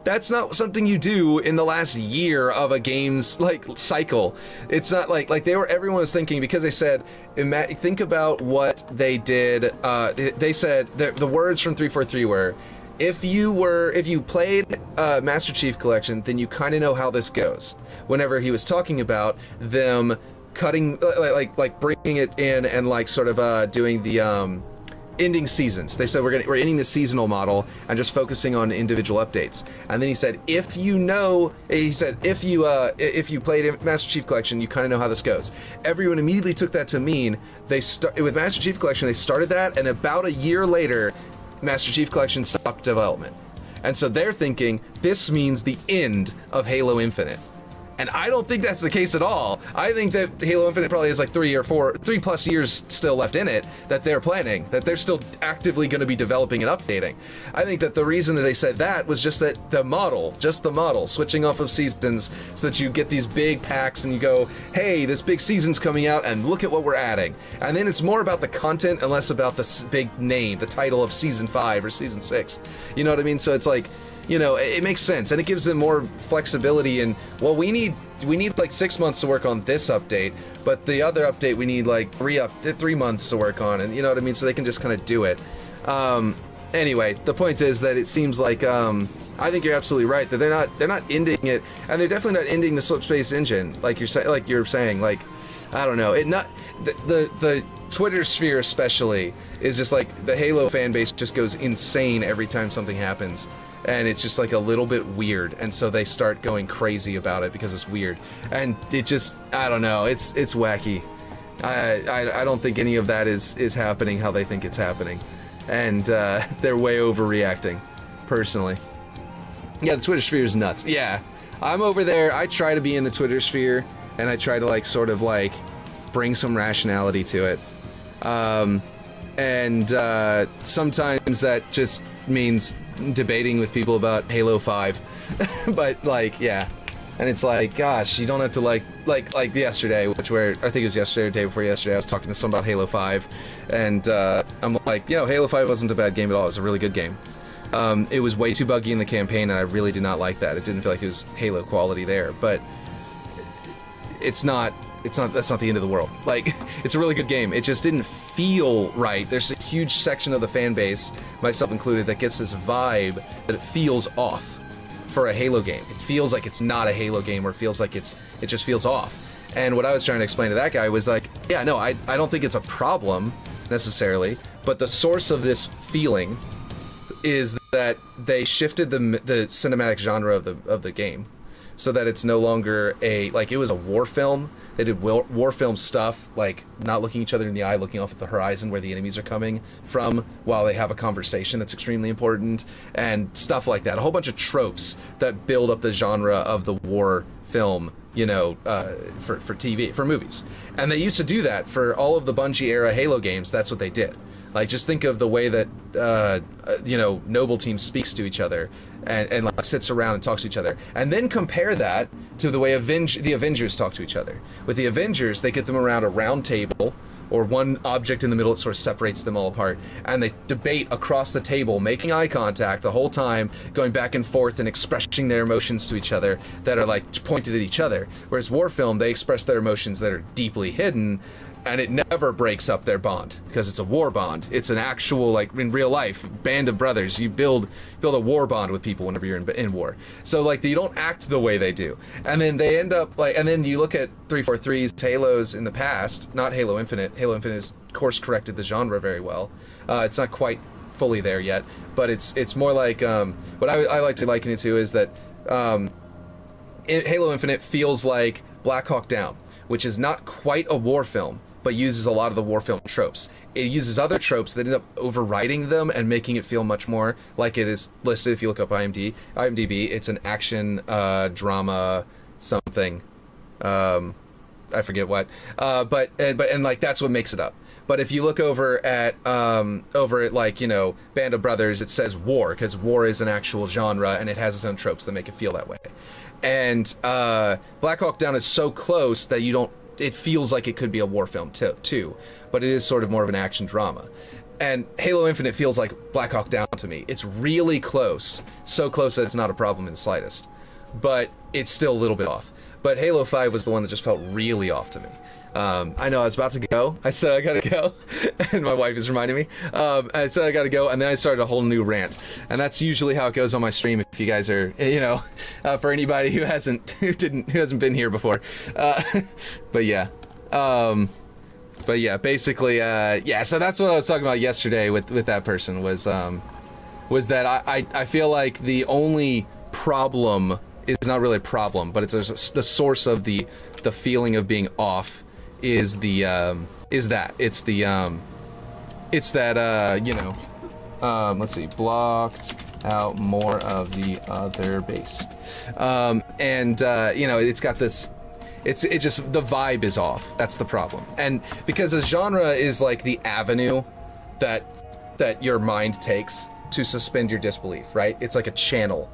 That's not something you do in the last year of a game's like cycle. It's not like everyone was thinking, because they said, think about what they did. They said the words from 343 were, if you played Master Chief Collection, then you kind of know how this goes. Whenever he was talking about them cutting, like bringing it in and like sort of doing the ending seasons. They said we're ending the seasonal model and just focusing on individual updates. And then he said, if you played Master Chief Collection, you kind of know how this goes. Everyone immediately took that to mean with Master Chief Collection, they started that, and about a year later, Master Chief Collection stopped development. And so they're thinking this means the end of Halo Infinite. And I don't think that's the case at all. I think that Halo Infinite probably has like 3+ years still left in it that they're planning, that they're still actively going to be developing and updating. I think that the reason that they said that was just that the model, switching off of seasons so that you get these big packs and you go, hey, this big season's coming out and look at what we're adding. And then it's more about the content and less about the big name, the title of Season 5 or Season 6. You know what I mean? So it's like, you know, it makes sense, and it gives them more flexibility. And well, we need like 6 months to work on this update, but the other update we need like 3 months to work on, and you know what I mean. So they can just kind of do it. Anyway, the point is that it seems like I think you're absolutely right that they're not ending it, and they're definitely not ending the Slipspace engine like you're saying. Like, I don't know, the Twitter sphere especially is just like the Halo fan base just goes insane every time something happens, and it's just like a little bit weird, and so they start going crazy about it because it's weird, and it just, I don't know, it's wacky. I don't think any of that is happening how they think it's happening. And they're way overreacting, personally. Yeah, the Twitter sphere is nuts. Yeah, I'm over there. I try to be in the Twitter sphere, and I try to like sort of like bring some rationality to it. Sometimes that just means debating with people about Halo 5. But like, yeah. And it's like, gosh, you don't have to like yesterday, I think it was yesterday or the day before yesterday, I was talking to someone about Halo 5, and I'm like, Halo 5 wasn't a bad game at all. It was a really good game. It was way too buggy in the campaign, and I really did not like that. It didn't feel like it was Halo quality there, but that's not the end of the world. Like, it's a really good game. It just didn't feel right. There's a huge section of the fan base, myself included, that gets this vibe that it feels off for a Halo game. It feels like it's not a Halo game, or it feels like it just feels off. And what I was trying to explain to that guy was like, yeah, no, I don't think it's a problem necessarily, but the source of this feeling is that they shifted the cinematic genre of the game, so that it's no longer it was a war film. They did war film stuff, like not looking each other in the eye, looking off at the horizon where the enemies are coming from while they have a conversation that's extremely important, and stuff like that. A whole bunch of tropes that build up the genre of the war film, for TV, for movies. And they used to do that for all of the Bungie era Halo games. That's what they did. Like, just think of the way that Noble Team speaks to each other and like sits around and talks to each other, and then compare that to the way the Avengers talk to each other. With the Avengers, they get them around a round table or one object in the middle that sort of separates them all apart, and they debate across the table, making eye contact the whole time, going back and forth and expressing their emotions to each other that are like pointed at each other. Whereas war film, they express their emotions that are deeply hidden, and it never breaks up their bond because it's a war bond. It's an actual, like in real life, band of brothers. You build a war bond with people whenever you're in war. So like, you don't act the way they do, and then they end up like, and then you look at 343's Halos in the past, not Halo Infinite. Halo Infinite has course corrected the genre very well. It's not quite fully there yet, but it's more like what I like to liken it to is that Halo Infinite feels like Black Hawk Down, which is not quite a war film, but uses a lot of the war film tropes. It uses other tropes that end up overriding them and making it feel much more like it is listed. If you look up IMDb, it's an action drama something. I forget what. But like, that's what makes it up. But if you look over at like, Band of Brothers, it says war, because war is an actual genre and it has its own tropes that make it feel that way. And Black Hawk Down is so close that it feels like it could be a war film too, but it is sort of more of an action drama. And Halo Infinite feels like Black Hawk Down to me. It's really close, so close that it's not a problem in the slightest, but it's still a little bit off. But Halo 5 was the one that just felt really off to me. I know I was about to go. I said I gotta go, and my wife is reminding me. I said I gotta go, and then I started a whole new rant. And that's usually how it goes on my stream. If you guys are, for anybody who hasn't been here before. But yeah, basically, yeah. So that's what I was talking about yesterday with that person was that I feel like the only problem is not really a problem, but it's the source of the feeling of being off is that let's see, blocked out more of the other base, it's got this, it just, the vibe is off. That's the problem. And because the genre is like the avenue that your mind takes to suspend your disbelief, right? It's like a channel,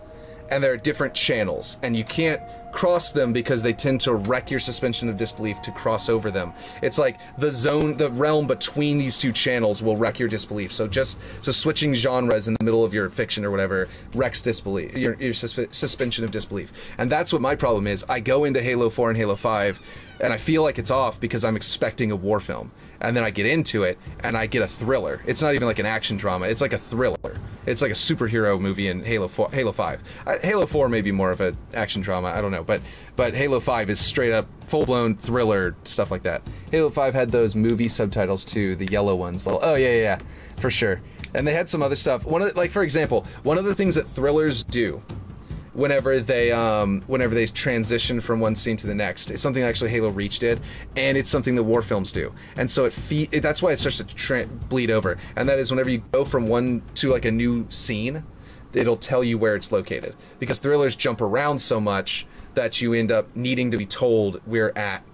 and there are different channels, and you can't cross them because they tend to wreck your suspension of disbelief to cross over them. It's like the realm between these two channels will wreck your disbelief. So switching genres in the middle of your fiction or whatever wrecks disbelief, your suspension of disbelief. And that's what my problem is. I go into Halo 4 and Halo 5 and I feel like it's off because I'm expecting a war film. And then I get into it and I get a thriller. It's not even like an action drama. It's like a thriller. It's like a superhero movie in Halo 5. Halo 4 may be more of an action drama. I don't know. But Halo 5 is straight up full-blown thriller, stuff like that. Halo 5 had those movie subtitles too, the yellow ones. Oh, yeah, for sure. And they had some other stuff. For example, one of the things that thrillers do whenever they transition from one scene to the next, it's something actually Halo Reach did, and it's something that war films do. And so that's why it starts to bleed over. And that is whenever you go from one to like a new scene, it'll tell you where it's located. Because thrillers jump around so much that you end up needing to be told we're at,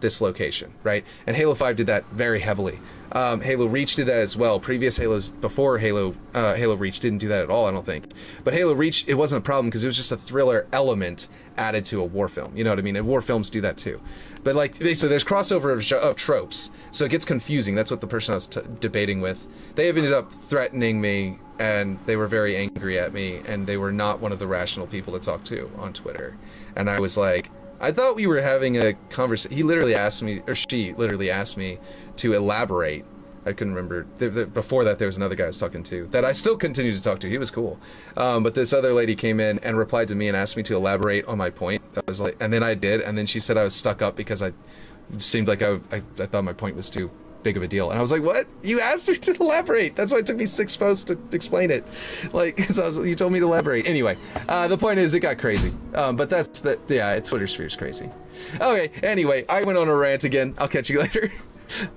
this location, right? And Halo 5 did that very heavily. Halo Reach did that as well. Previous Halos before Halo Reach didn't do that at all, I don't think. But Halo Reach, it wasn't a problem because it was just a thriller element added to a war film. You know what I mean? And war films do that too. But so there's crossover of tropes, so it gets confusing. That's what the person I was debating with. They have ended up threatening me, and they were very angry at me, and they were not one of the rational people to talk to on Twitter. And I was like, I thought we were having a conversation. She literally asked me to elaborate. I couldn't remember. Before that, there was another guy I was talking to that I still continue to talk to. He was cool. But this other lady came in and replied to me and asked me to elaborate on my point. I was like, and then I did. And then she said I was stuck up because I seemed like I thought my point was too big of a deal. And I was like, what? You asked me to elaborate. That's why it took me 6 posts to explain it. You told me to elaborate. Anyway, the point is it got crazy. But Twitter sphere is crazy. Okay, anyway, I went on a rant again. I'll catch you later.